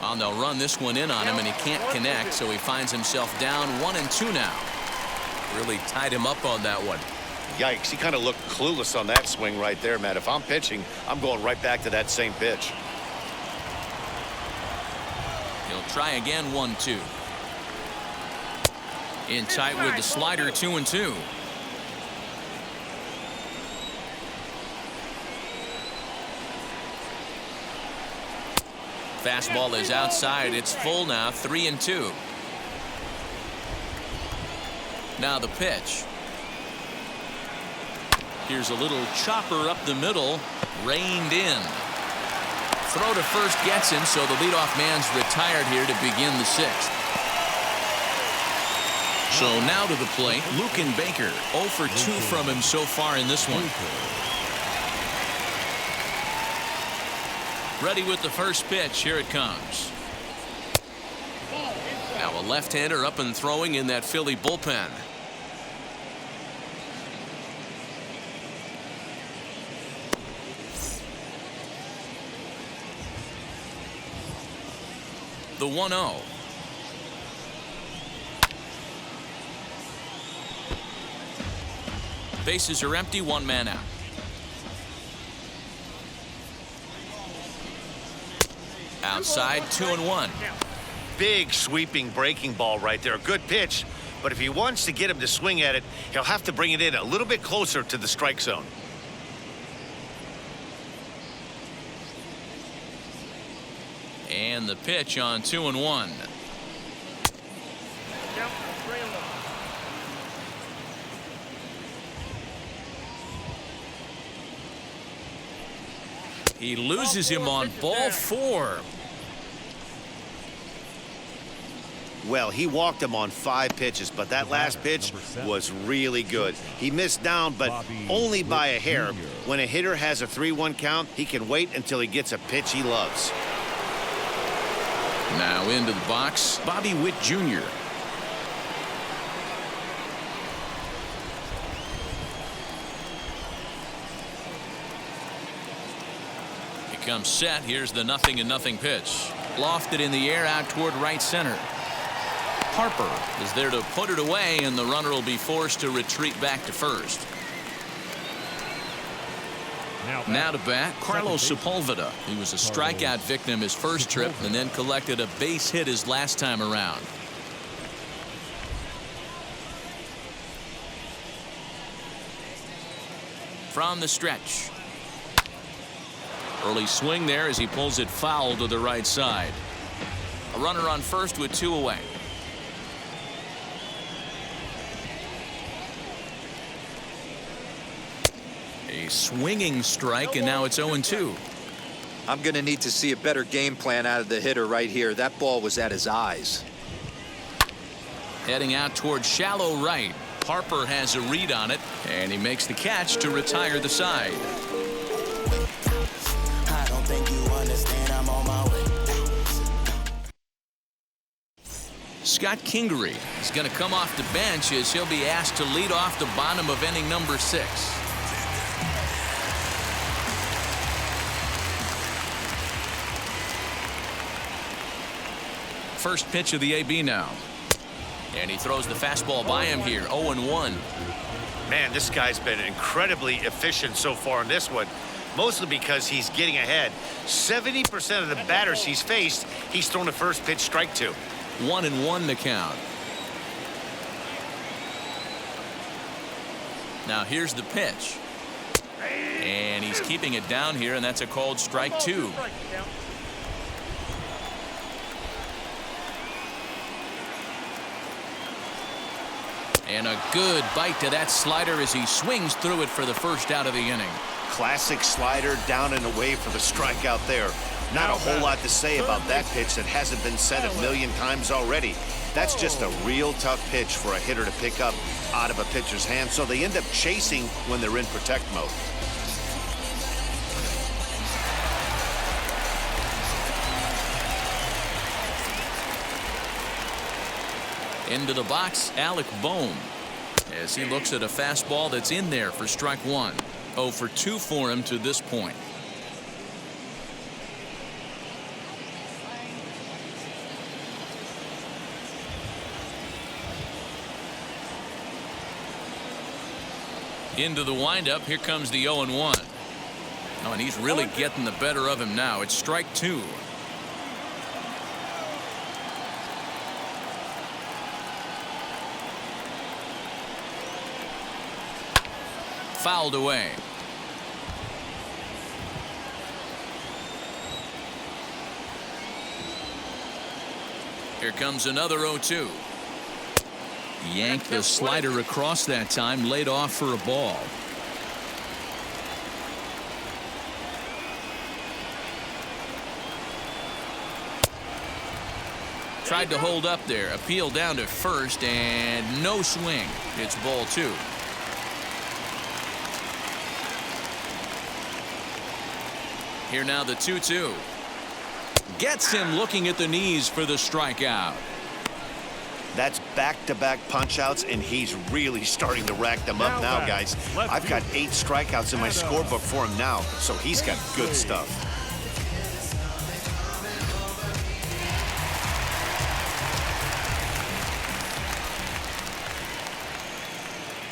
And they'll run this one in on him, and he can't connect, so he finds himself down 1-2 now. Really tied him up on that one. Yikes, he kind of looked clueless on that swing right there, Matt. If I'm pitching, I'm going right back to that same pitch. He'll try again. 1-2. In tight with the slider. 2-2. Fastball is outside. It's full now. 3-2. Now the pitch. Here's a little chopper up the middle. Reined in. throw to first gets him, so the leadoff man's retired here to begin the sixth. So now to the plate, Luken Baker. 0 for 2 from him so far in this one. Ready with the first pitch. Here it comes. Now a left-hander up and throwing in that Philly bullpen. The 1-0. Bases are empty, one man out. Outside, 2-1. Big sweeping breaking ball right there. Good pitch, but if he wants to get him to swing at it, he'll have to bring it in a little bit closer to the strike zone. And the pitch on 2-1. He loses him on ball 4. Well, he walked him on 5 pitches, but that last pitch was really good. He missed down, but only by a hair. When a hitter has a 3-1 count, he can wait until he gets a pitch he loves. Now into the box, Bobby Witt Jr. He comes set. Here's the 0-0 pitch. Lofted in the air out toward right center. Harper is there to put it away, and the runner will be forced to retreat back to first. Now to bat, Carlos Sepulveda. He was a strikeout victim his first trip and then collected a base hit his last time around. From the stretch. Early swing there as he pulls it foul to the right side. A runner on first with 2 away. A swinging strike, and now it's 0-2. I'm going to need to see a better game plan out of the hitter right here. That ball was at his eyes. Heading out toward shallow right. Harper has a read on it, and he makes the catch to retire the side. I don't think you understand, I'm on my way. Scott Kingery is going to come off the bench as he'll be asked to lead off the bottom of inning number 6. First pitch of the AB now. And he throws the fastball by him here. 0-1. Man, this guy's been incredibly efficient so far in this one, mostly because he's getting ahead. 70% of the batters he's faced, he's thrown a first pitch strike to. 1-1 the count. Now here's the pitch. And he's keeping it down here, and that's a called strike 2. And a good bite to that slider as he swings through it for the first out of the inning. Classic slider down and away for the strikeout there. Not a whole lot to say about that pitch that hasn't been said a million times already. That's just a real tough pitch for a hitter to pick up out of a pitcher's hand, so they end up chasing when they're in protect mode. Into the box, Alec Bohm, as he looks at a fastball that's in there for strike 1. 0 for 2 for him to this point. Into the windup. Here comes the 0-1. Oh, and he's really getting the better of him now. It's strike 2. Fouled away. Here comes another 0-2. Yanked the slider across that time, laid off for a ball. Tried to hold up there. Appeal down to first, and no swing. It's ball 2. Here now the 2-2. Gets him looking at the knees for the strikeout. That's back-to-back punch-outs, and he's really starting to rack them up now, guys. I've got 8 strikeouts in my scorebook for him now, so he's got good stuff.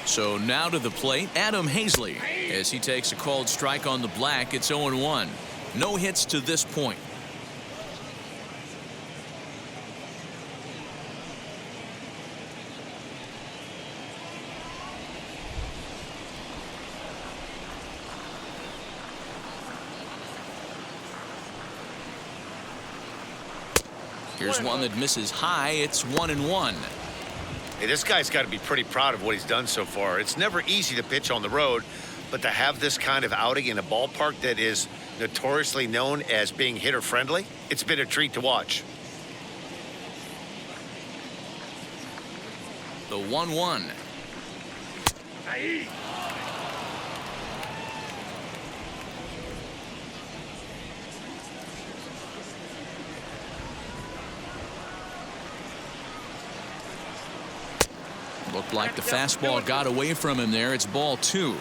So now to the plate, Adam Hazley. As he takes a called strike on the black, it's 0-1. No hits to this point. Here's one that misses high. It's 1-1. Hey, this guy's got to be pretty proud of what he's done so far. It's never easy to pitch on the road, but to have this kind of outing in a ballpark that is notoriously known as being hitter-friendly, it's been a treat to watch. The 1-1. Looked like the fastball got away from him there. It's ball 2.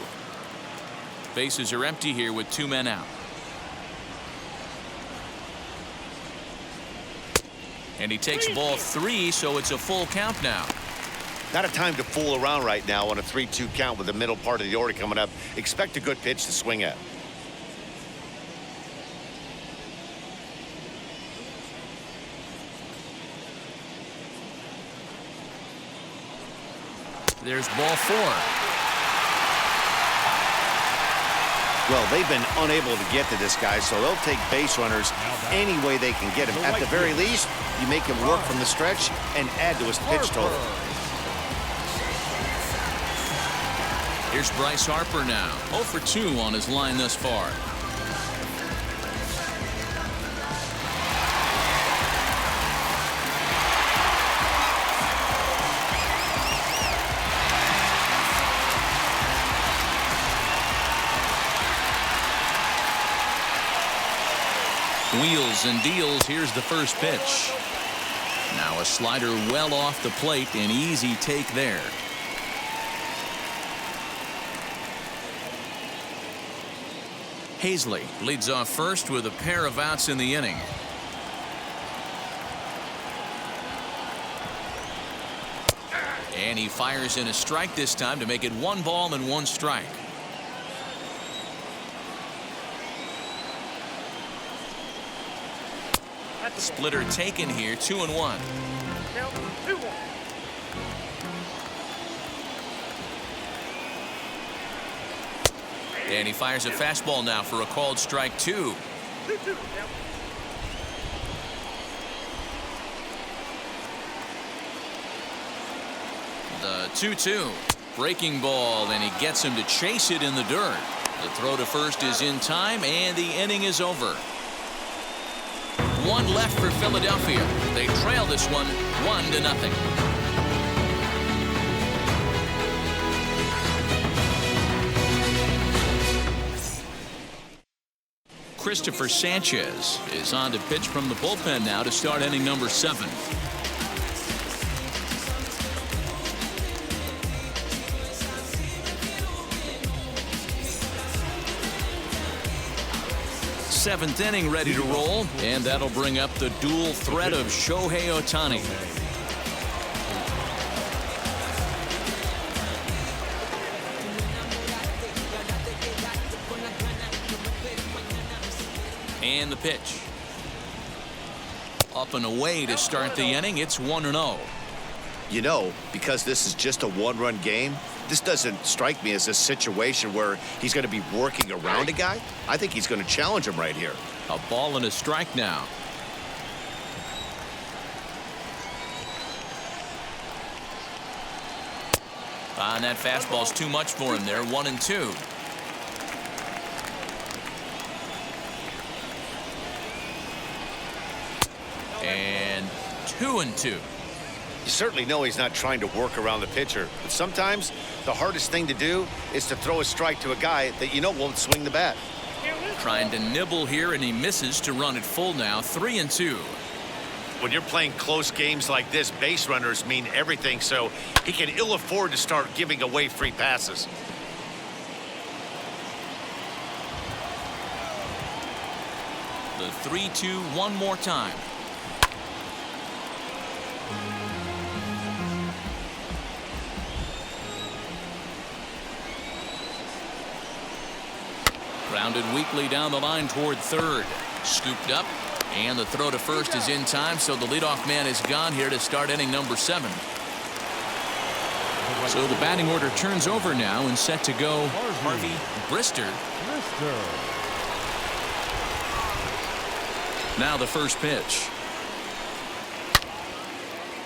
Bases are empty here with 2 men out. And he takes ball 3, so it's a full count now. Not a time to fool around right now on a 3-2 count with the middle part of the order coming up. Expect a good pitch to swing at. There's ball 4. Well, they've been unable to get to this guy, so they'll take base runners any way they can get him. At the very least, you make him work from the stretch and add to his pitch total. Here's Bryce Harper now. 0 for 2 on his line thus far. Wheels and deals. Here's the first pitch. Now a slider well off the plate. An easy take there. Hazley leads off first with a pair of outs in the inning. And he fires in a strike this time to make it 1 ball and 1 strike. Splitter taken here, 2-1. Count 2-1. And he fires a fastball now for a called strike 2. 2-2. The 2-2. Breaking ball, and he gets him to chase it in the dirt. The throw to first is in time, and the inning is over. 1 left for Philadelphia. They trail this one 1-0. Christopher Sanchez is on to pitch from the bullpen now to start inning number 7. Seventh inning ready to roll, and that'll bring up the dual threat of Shohei Ohtani. And the pitch. Up and away to start the inning. It's 1-0. You know, because this is just a 1-run game, this doesn't strike me as a situation where he's going to be working around a guy. I think he's going to challenge him right here. A ball and a strike now. And that fastball's too much for him there. 1-2. And 2-2. You certainly know he's not trying to work around the pitcher, but sometimes the hardest thing to do is to throw a strike to a guy that you know won't swing the bat. Trying to nibble here, and he misses to run it full now. 3-2. When you're playing close games like this, base runners mean everything, so he can ill afford to start giving away free passes. The 3-2 one more time. Grounded weakly down the line toward third. Scooped up, and the throw to first is in time, so the leadoff man is gone here to start inning number 7. So the batting order turns over now and set to go Harvey Brister. Now the first pitch.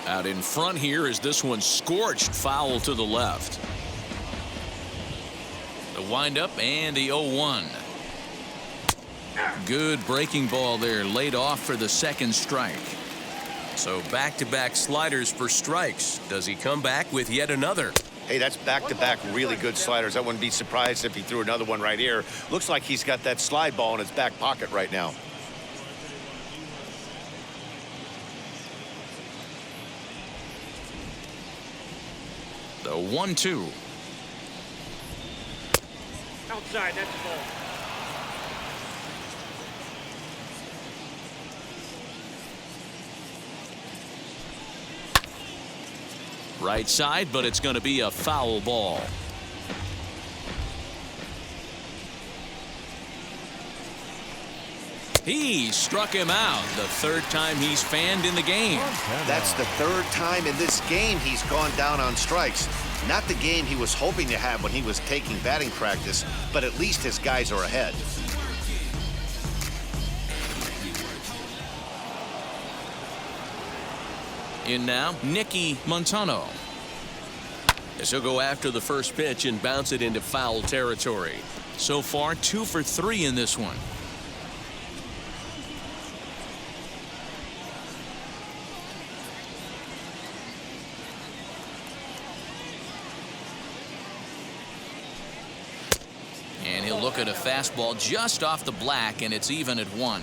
Out in front here is this one scorched foul to the left. The windup and the 0-1. Good breaking ball there, laid off for the second strike. So back-to-back sliders for strikes. Does he come back with yet another? Hey, that's back-to-back really good sliders. I wouldn't be surprised if he threw another one right here. Looks like he's got that slide ball in his back pocket right now. The 1-2. Outside, that's the ball. Right side, but it's going to be a foul ball. He struck him out. The third time he's fanned in the game. That's the third time in this game he's gone down on strikes. Not the game he was hoping to have when he was taking batting practice, but at least his guys are ahead. In now, Nicky Montano. As he'll go after the first pitch and bounce it into foul territory. So far, 2 for 3 in this one. And he'll look at a fastball just off the black, and it's even at 1.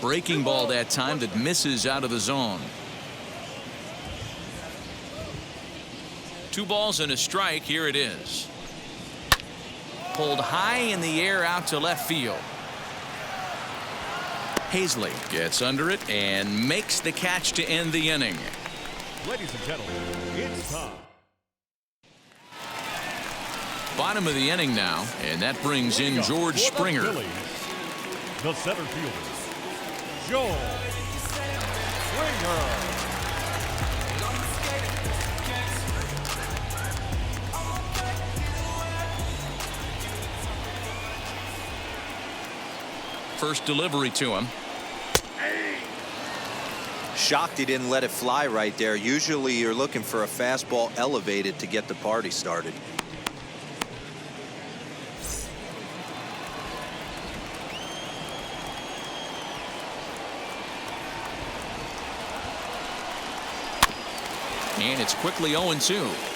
Breaking ball that time that misses out of the zone. 2 balls and a strike. Here it is. Pulled high in the air out to left field. Hazley gets under it and makes the catch to end the inning. Ladies and gentlemen, it's time. Bottom of the inning now, and that brings in George Springer. Phillies, the center fielder, George Springer. First delivery to him. Shocked he didn't let it fly right there. Usually you're looking for a fastball elevated to get the party started. And it's quickly 0-2.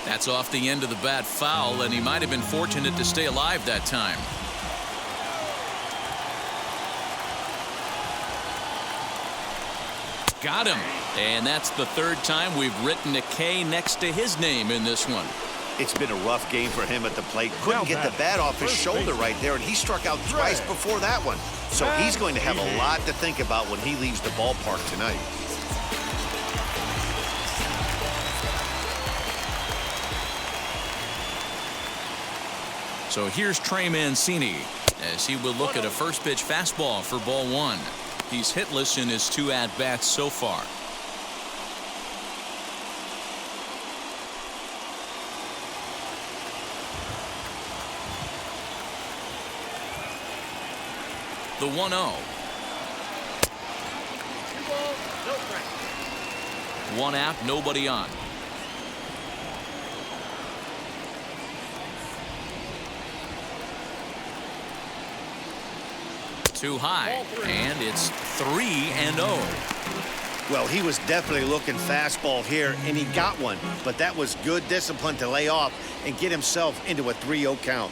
That's off the end of the bat foul, and he might have been fortunate to stay alive that time. Got him. And that's the third time we've written a K next to his name in this one. It's been a rough game for him at the plate. Couldn't get the bat off his shoulder right there, and he struck out twice before that one. So he's going to have a lot to think about when he leaves the ballpark tonight. So here's Trey Mancini as he will look at a first pitch fastball for ball 1. He's hitless in his 2 at-bats so far. The 1-0. 2 balls, no strike. 1 out, nobody on. Too high, and it's 3-0. Well, he was definitely looking fastball here, and he got one. But that was good discipline to lay off and get himself into a 3-0 count.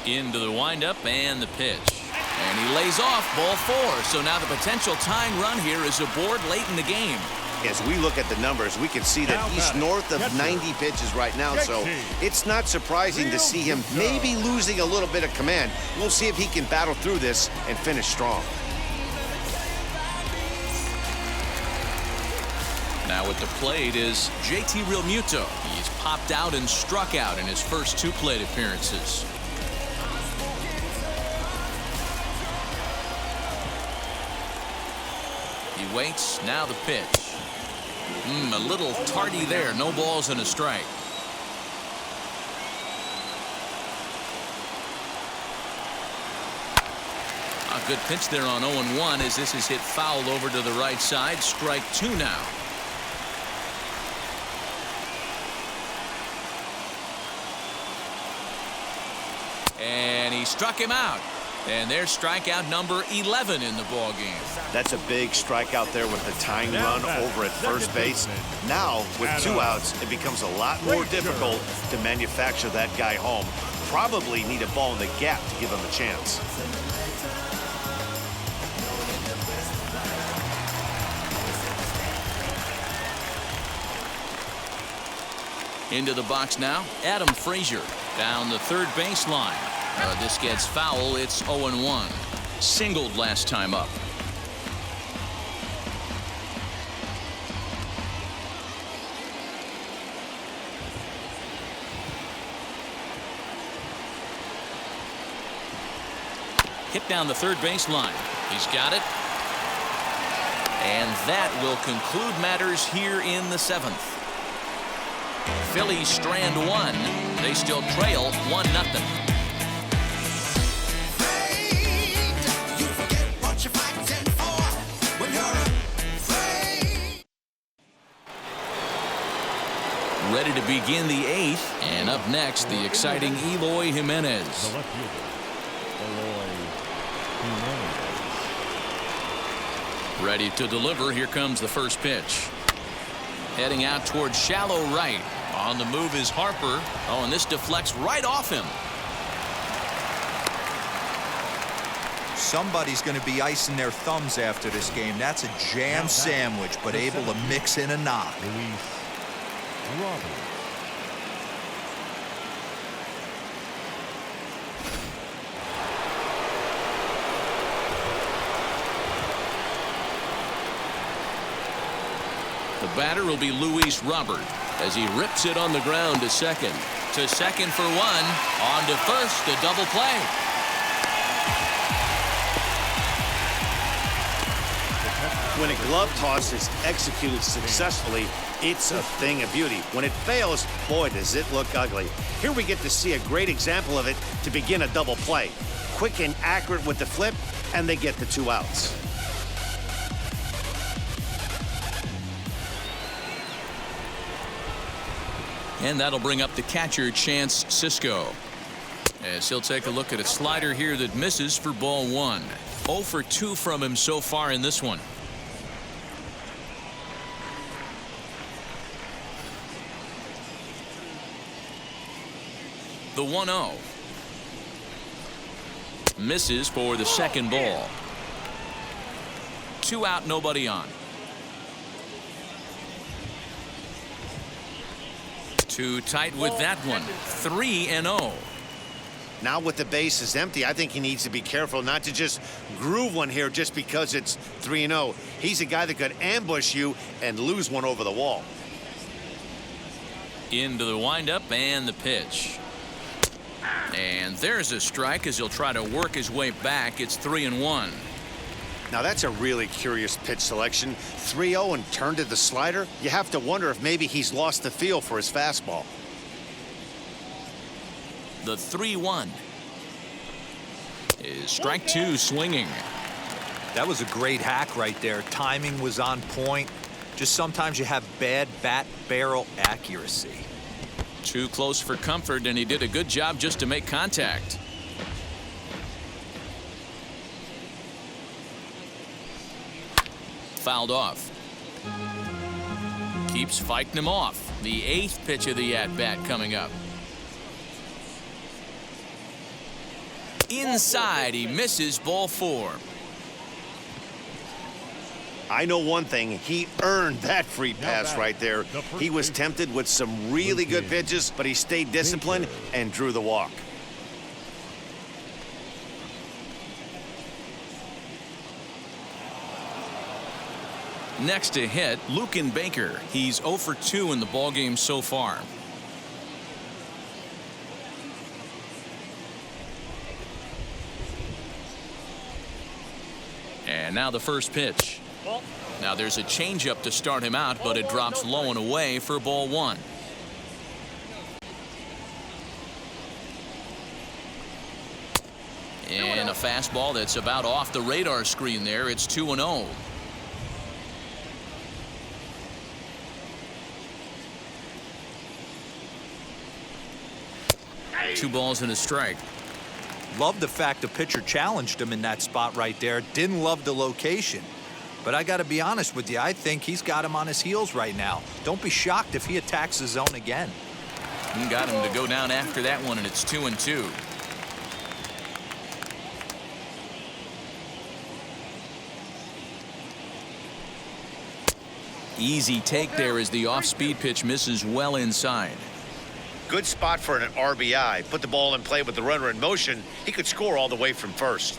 Into the windup and the pitch. And he lays off ball 4. So now the potential tying run here is aboard late in the game. As we look at the numbers, we can see that he's north of 90 pitches right now. So it's not surprising to see him maybe losing a little bit of command. We'll see if he can battle through this and finish strong. Now at the plate is JT Realmuto. He's popped out and struck out in his first 2 plate appearances. He waits. Now the pitch. A little tardy there. No balls and a strike. A good pitch there on 0-1 as this is hit foul over to the right side. Strike 2 now. And he struck him out. And there's strikeout number 11 in the ball game. That's a big strikeout there with the tying run over at first base. Now, with 2 outs, it becomes a lot more difficult to manufacture that guy home. Probably need a ball in the gap to give him a chance. Into the box now, Adam Frazier down the third baseline. This gets foul. It's 0-1. Singled last time up. Hit down the third baseline. He's got it. And that will conclude matters here in the 7th. Phillies strand 1. They still trail 1-0. Ready to begin the 8th, and up next, the exciting Eloy Jimenez. The left fielder, Eloy Jimenez. Ready to deliver. Here comes the first pitch. Heading out towards shallow right. On the move is Harper. Oh, and this deflects right off him. Somebody's going to be icing their thumbs after this game. That's a jam sandwich, but able to mix in a knock. The batter will be Luis Robert as he rips it on the ground to second. To second for 1. On to first, a double play. When a glove toss is executed successfully, it's a thing of beauty. When it fails, boy, does it look ugly. Here we get to see a great example of it to begin a double play. Quick and accurate with the flip, and they get the 2 outs. And that'll bring up the catcher, Chance Sisco. As he'll take a look at a slider here that misses for ball 1. 0 for 2 from him so far in this one. The 1-0. Misses for the second ball. 2 out, nobody on. Too tight with that one. 3-0. Now with the bases empty, I think he needs to be careful not to just groove one here just because it's 3-0. He's a guy that could ambush you and lose one over the wall. Into the windup and the pitch. And there's a strike as he'll try to work his way back. It's 3-1. Now that's a really curious pitch selection. 3-0 and turned to the slider. You have to wonder if maybe he's lost the feel for his fastball. The 3-1 is strike 2 swinging. That was a great hack right there. Timing was on point. Just sometimes you have bad bat barrel accuracy. Too close for comfort, and he did a good job just to make contact. Fouled off. Keeps fighting him off. The 8th pitch of the at-bat coming up. Inside, he misses, ball 4. I know one thing, he earned that free pass right there. He was tempted with some really good pitches, but he stayed disciplined and drew the walk. Next to hit, Luken Baker. He's 0 for 2 in the ballgame so far. And now the first pitch. Now there's a changeup to start him out, but it drops low and away for ball 1. And a fastball that's about off the radar screen there. It's 2-0. Two balls and a strike. Love the fact the pitcher challenged him in that spot right there. Didn't love the location. But I got to be honest with you, I think he's got him on his heels right now. Don't be shocked if he attacks the zone again. And got him to go down after that one, and it's 2-2. Easy take there as the off-speed pitch misses well inside. Good spot for an RBI. Put the ball in play with the runner in motion. He could score all the way from first.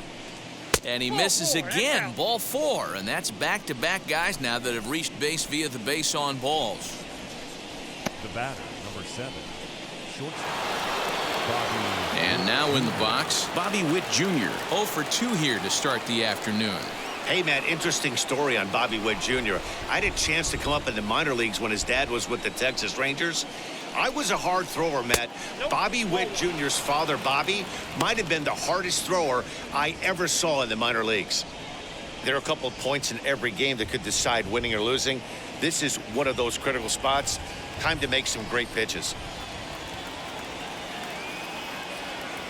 And he misses again, ball 4, and that's back-to-back guys now that have reached base via the base on balls. The batter, number 7, shortstop, Bobby. And now in the box, Bobby Witt Jr. 0 for 2 here to start the afternoon. Hey, Matt, interesting story on Bobby Witt Jr. I had a chance to come up in the minor leagues when his dad was with the Texas Rangers. I was a hard thrower, Matt. Bobby Witt Jr.'s father, Bobby, might have been the hardest thrower I ever saw in the minor leagues. There are a couple of points in every game that could decide winning or losing. This is one of those critical spots. Time to make some great pitches.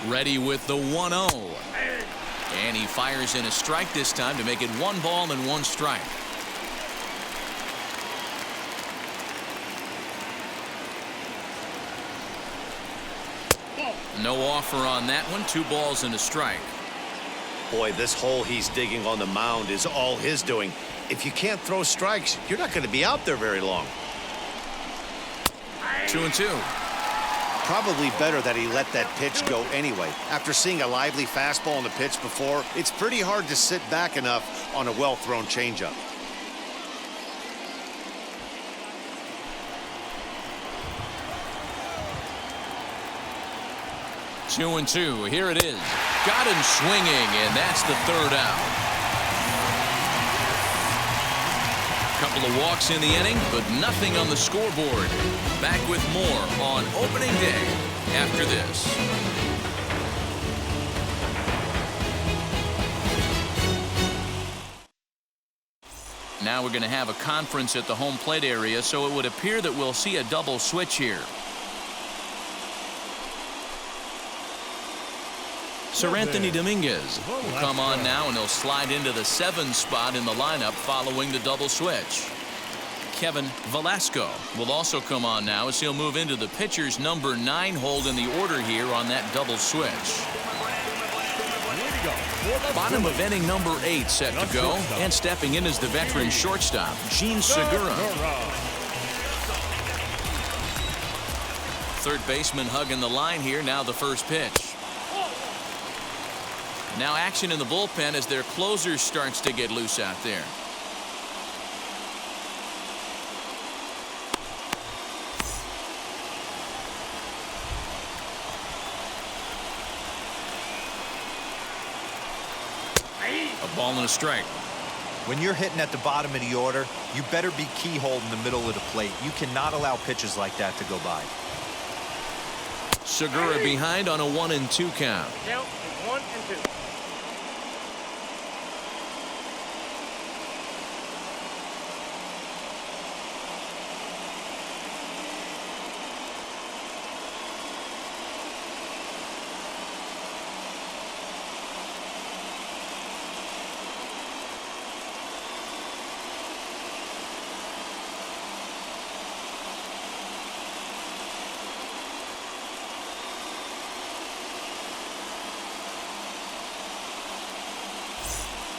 Ready with the 1-0. And he fires in a strike this time to make it 1 ball and 1 strike. No offer on that one. 2 balls and a strike. Boy, this hole he's digging on the mound is all his doing. If you can't throw strikes, you're not going to be out there very long. 2-2. Probably better that he let that pitch go anyway. After seeing a lively fastball on the pitch before, it's pretty hard to sit back enough on a well-thrown changeup. Two and two. Here it is. Got him swinging, and that's the 3rd out. Couple of walks in the inning, but nothing on the scoreboard. Back with more on opening day after this. Now we're going to have a conference at the home plate area, so it would appear that we'll see a double switch here. Sir Anthony Dominguez will come on now, and he'll slide into the 7 spot in the lineup following the double switch. Kevin Velasco will also come on now as he'll move into the pitcher's number 9 hold in the order here on that double switch. Bottom of inning number 8 set to go, and stepping in is the veteran shortstop, Gene Segura. Third baseman hugging the line here. Now the first pitch. Now action in the bullpen as their closer starts to get loose out there. A ball and a strike. When you're hitting at the bottom of the order, you better be keyhole in the middle of the plate. You cannot allow pitches like that to go by. Segura behind on a 1-2 count. Count is 1 and 2.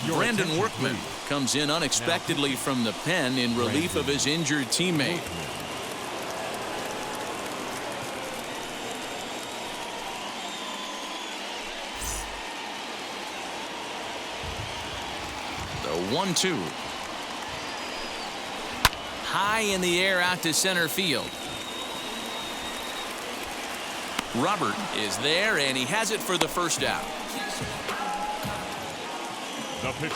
Brandon Workman comes in unexpectedly from the pen in relief of his injured teammate. The 1-2. High in the air out to center field. Robert is there, and he has it for the first out.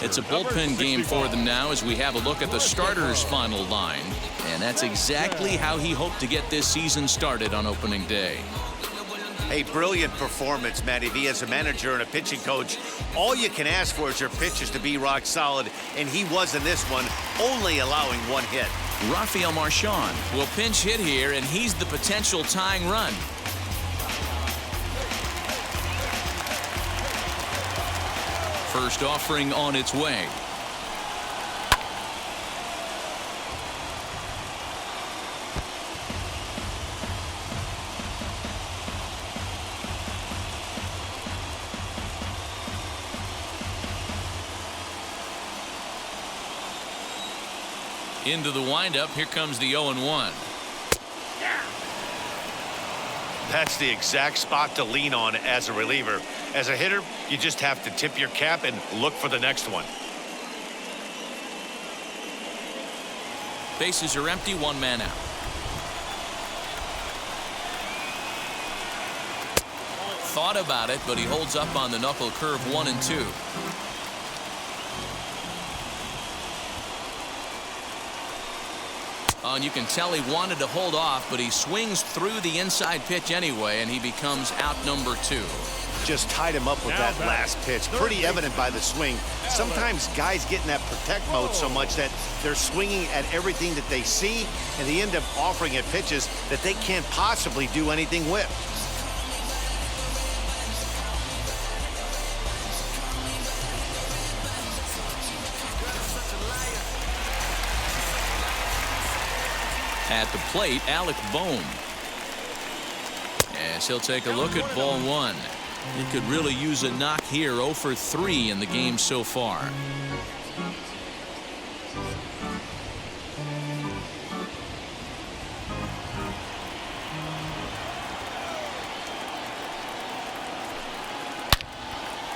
It's a bullpen game for them now as we have a look at the starters' final line. And that's exactly how he hoped to get this season started on opening day. A brilliant performance, Matty V. As a manager and a pitching coach, all you can ask for is your pitchers to be rock solid, and he was in this one, only allowing one hit. Rafael Marchand will pinch hit here, and he's the potential tying run. First offering on its way. Into the windup. Here comes the 0-1. That's the exact spot to lean on as a reliever. As a hitter, you just have to tip your cap and look for the next one. Bases are empty, one man out. Thought about it, but he holds up on the knuckle curve 1-2. Oh, and you can tell he wanted to hold off, but he swings through the inside pitch anyway, and he becomes out number 2. Just tied him up with that last pitch. Pretty evident by the swing. Sometimes guys get in that protect mode so much that they're swinging at everything that they see, and they end up offering at pitches that they can't possibly do anything with. At the plate, Alec Bohm. As he'll take a look at ball 1. He could really use a knock here. 0 for 3 in the game so far.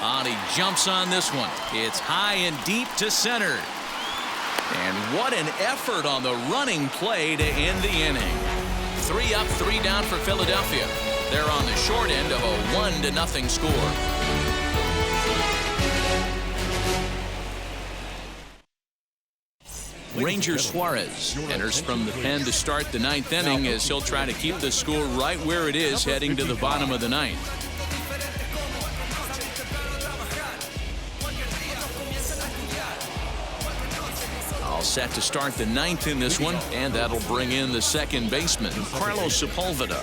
And he jumps on this one. It's high and deep to center. And what an effort on the running play to end the inning. 3 up, 3 down for Philadelphia. They're on the short end of a 1-0 score. Ranger Suarez enters from the pen to start the 9th inning as he'll try to keep the score right where it is heading to the bottom of the 9th. Set to start the 9th in this one, and that'll bring in the second baseman, Carlos Sepulveda.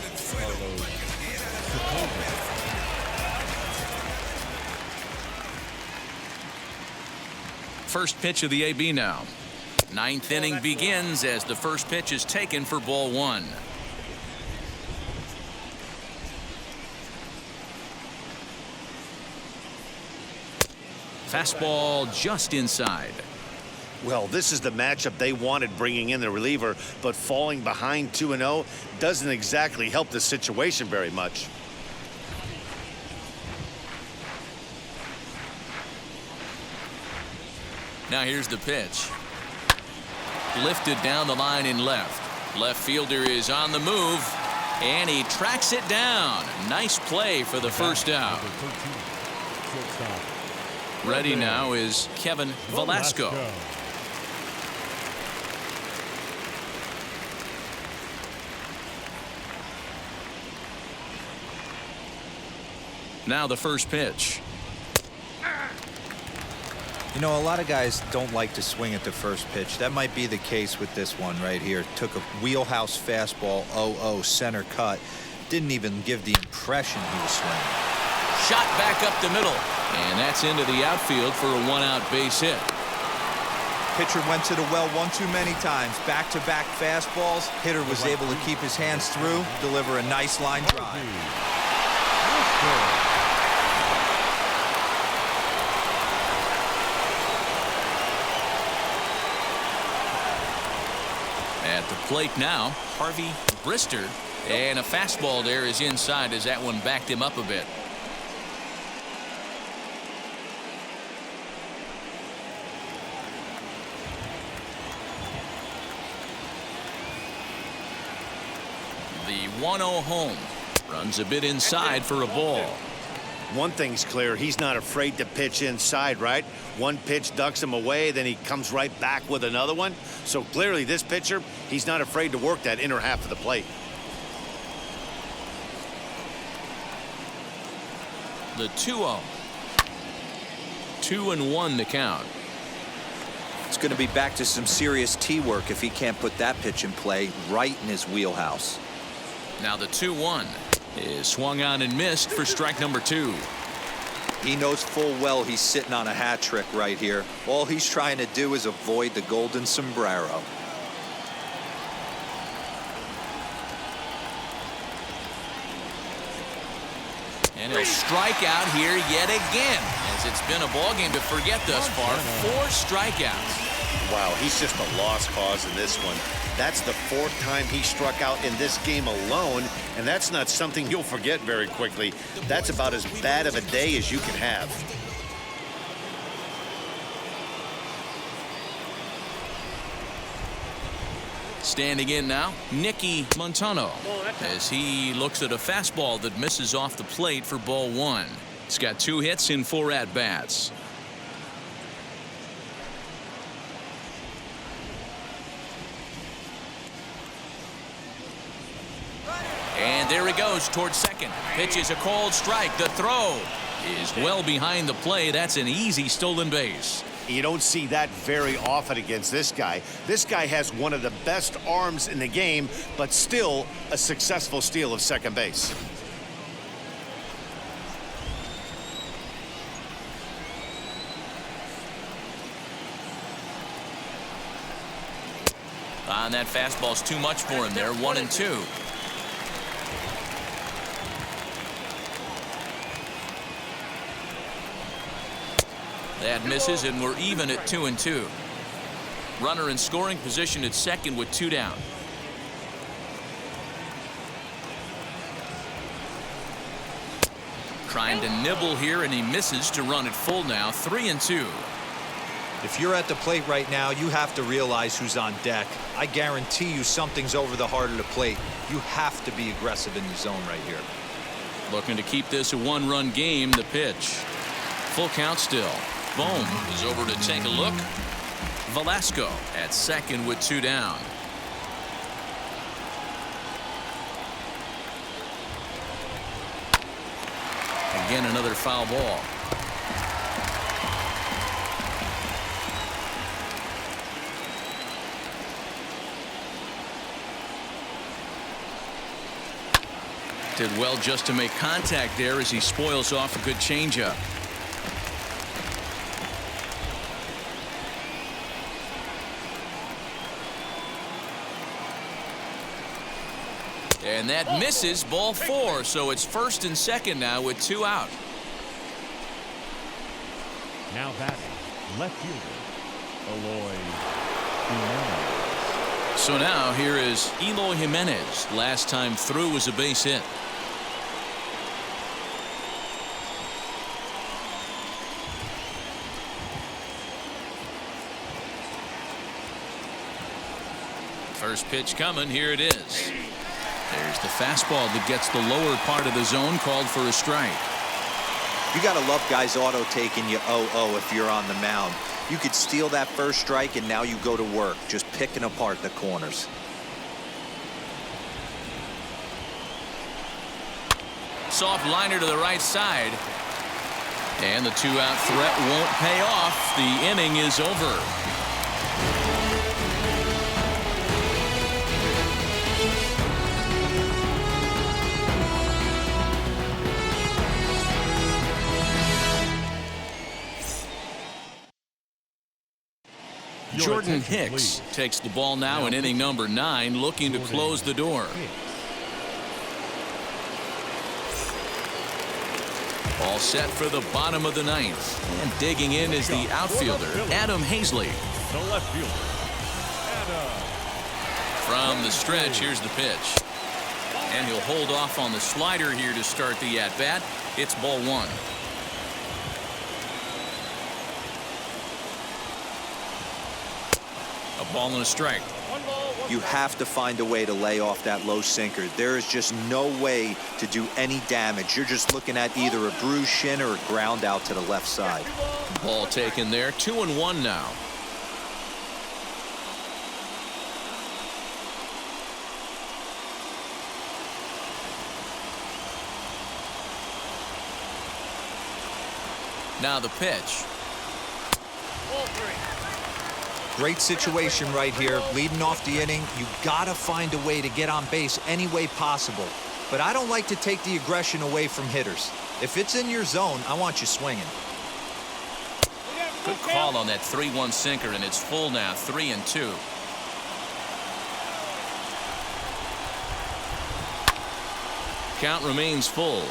First pitch of the AB now. 9th inning begins as the first pitch is taken for ball 1. Fastball just inside. Well, this is the matchup they wanted, bringing in the reliever, but falling behind 2-0 doesn't exactly help the situation very much. Now here's the pitch. Lifted down the line in left. Left fielder is on the move, and he tracks it down. Nice play for the first out. Ready now is Kevin Velasco. Now the first pitch. You know, a lot of guys don't like to swing at the first pitch. That might be the case with this one right here. Took a wheelhouse fastball, 0-0 center cut. Didn't even give the impression he was swinging. Shot back up the middle, and that's into the outfield for a 1-out base hit. Pitcher went to the well one too many times. Back-to-back fastballs. Hitter was able to keep his hands through, deliver a nice line drive. the plate now, Harvey Brister. And a fastball there is inside as that one backed him up a bit. The 1-0 home. Runs a bit inside for a ball. One thing's clear, he's not afraid to pitch inside, right? One pitch ducks him away, then he comes right back with another one. So clearly this pitcher, he's not afraid to work that inner half of the plate. The 2-0. 2-1 the count. It's going to be back to some serious tee work if he can't put that pitch in play right in his wheelhouse. Now the 2-1 is swung on and missed for strike number 2. He knows full well he's sitting on a hat trick right here. All he's trying to do is avoid the golden sombrero. And he'll strike out here yet again, as it's been a ball game to forget thus far. 4 strikeouts. Wow, he's just a lost cause in this one. That's the 4th time he struck out in this game alone, and that's not something you'll forget very quickly. That's about as bad of a day as you can have. Standing in now, Nicky Montano, as he looks at a fastball that misses off the plate for ball 1. He's got 2 hits in 4 at-bats. And there he goes towards second. Pitch is a called strike. The throw is well behind the play. That's an easy stolen base. You don't see that very often against this guy. This guy has one of the best arms in the game, but still a successful steal of second base. And that fastball's too much for him there. 1-2. That misses, and we're even at 2-2. Runner in scoring position at second with 2 down. Trying to nibble here, and he misses to run it full now. 3-2. If you're at the plate right now, you have to realize who's on deck. I guarantee you something's over the heart of the plate. You have to be aggressive in the zone right here. Looking to keep this a 1-run game. The pitch. Full count still. Bohm is over to take a look. Velasco at second with 2 down. Again, another foul ball. Did well just to make contact there as he spoils off a good changeup. And that misses, ball 4, so it's first and second now with 2 out. Now batting, left fielder, Eloy Jimenez. So now here is Eloy Jimenez. Last time through was a base hit. First pitch coming, here it is. There's the fastball that gets the lower part of the zone, called for a strike. You got to love guys auto taking you 0-0 if you're on the mound. You could steal that first strike and now you go to work just picking apart the corners. Soft liner to the right side. And the 2-out threat won't pay off. The inning is over. Jordan Hicks takes the ball now in inning number 9, looking to close the door. All set for the bottom of the 9th. And digging in is the outfielder, Adam Hazley. The left fielder, Adam. From the stretch, here's the pitch. And he'll hold off on the slider here to start the at-bat. It's ball one. A ball and a strike. You have to find a way to lay off that low sinker. There is just no way to do any damage. You're just looking at either a bruised shin or a ground out to the left side. Ball taken there. 2-1 now. Now the pitch. Great situation right here. Leading off the inning, you gotta find a way to get on base any way possible. But I don't like to take the aggression away from hitters. If it's in your zone, I want you swinging. Good call on that 3-1 sinker, and it's full now, 3-2. Count remains full.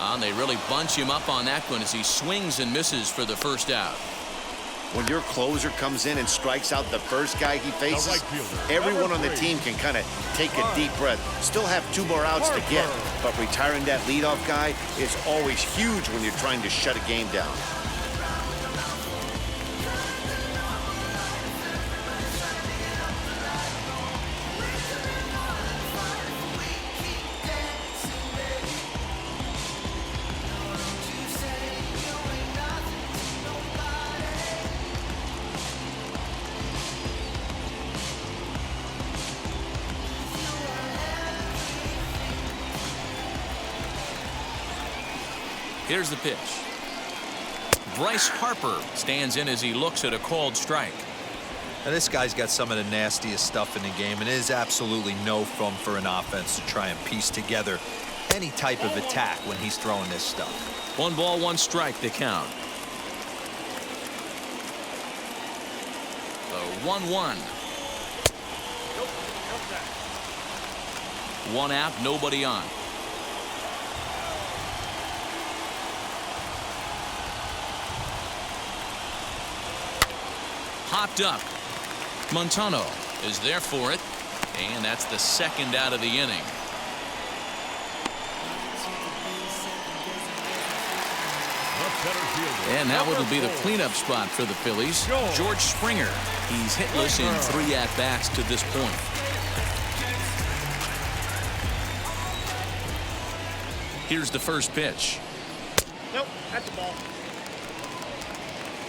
And they really bunch him up on that one as he swings and misses for the first out. When your closer comes in and strikes out the first guy he faces, right fielder, everyone on the number 3. team can kind of take a deep breath. Still have 2 more outs to get, but retiring that leadoff guy is always huge when you're trying to shut a game down. Here's the pitch. Bryce Harper stands in as he looks at a called strike. Now, this guy's got some of the nastiest stuff in the game, and it is absolutely no fun for an offense to try and piece together any type of attack when he's throwing this stuff. 1 ball, 1 strike, the count. The 1-1. 1 out, nobody on. Popped up. Montano is there for it, and that's the 2nd out of the inning. And that will be the cleanup spot for the Phillies. George Springer. He's hitless in 3 at-bats to this point. Here's the first pitch. Nope, that's the ball.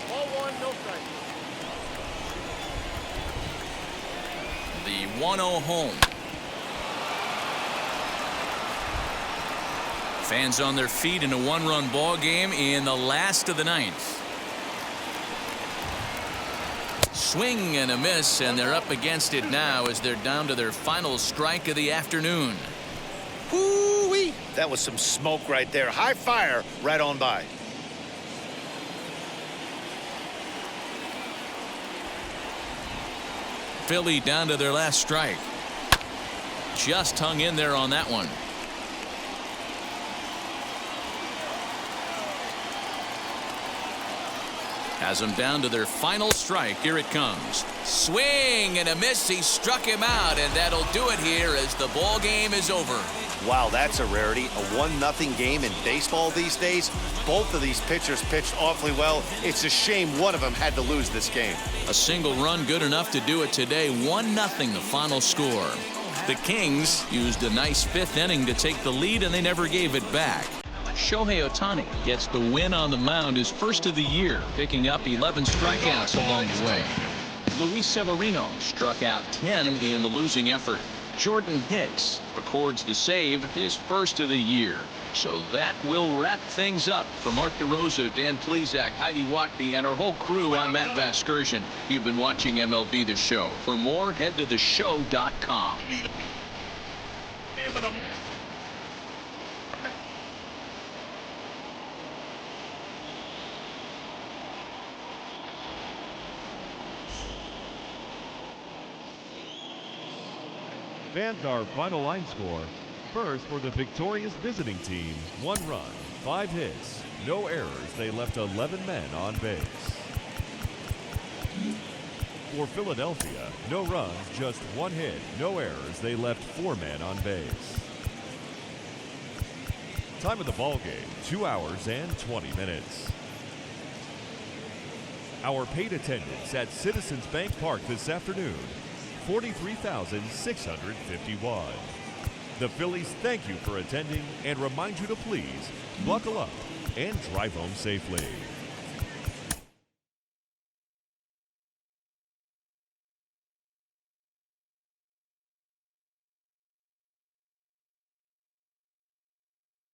Ball 1, no strike. The 1-0 home. Fans on their feet in a 1-run ball game in the last of the 9th. Swing and a miss, and they're up against it now as they're down to their final strike of the afternoon. Woo-wee! That was some smoke right there. High fire right on by. Philly down to their last strike. Just hung in there on that one. Has them down to their final strike. Here it comes. Swing and a miss. He struck him out, and that'll do it here as the ball game is over. Wow, that's a rarity. A 1-0 game in baseball these days. Both of these pitchers pitched awfully well. It's a shame one of them had to lose this game. A single run good enough to do it today. 1-0 the final score. The Kings used a nice 5th inning to take the lead, and they never gave it back. Shohei Ohtani gets the win on the mound, his first of the year, picking up 11 strikeouts along the way. Luis Severino struck out 10 in the losing effort. Jordan Hicks records the save, his first of the year. So that will wrap things up. For Mark DeRosa, Dan Plesac, Heidi Wackby, and our whole crew, I'm Matt Vasgersian. You've been watching MLB The Show. For more, head to theshow.com. Fans, our final line score First, for the victorious visiting team, 1 run, 5 hits, no errors. They left 11 men on base. For Philadelphia, no runs, just 1 hit, no errors. They left 4 men on base. Time of the ball game, 2 hours and 20 minutes. Our paid attendance at Citizens Bank Park this afternoon, 43,651. The Phillies thank you for attending and remind you to please buckle up and drive home safely.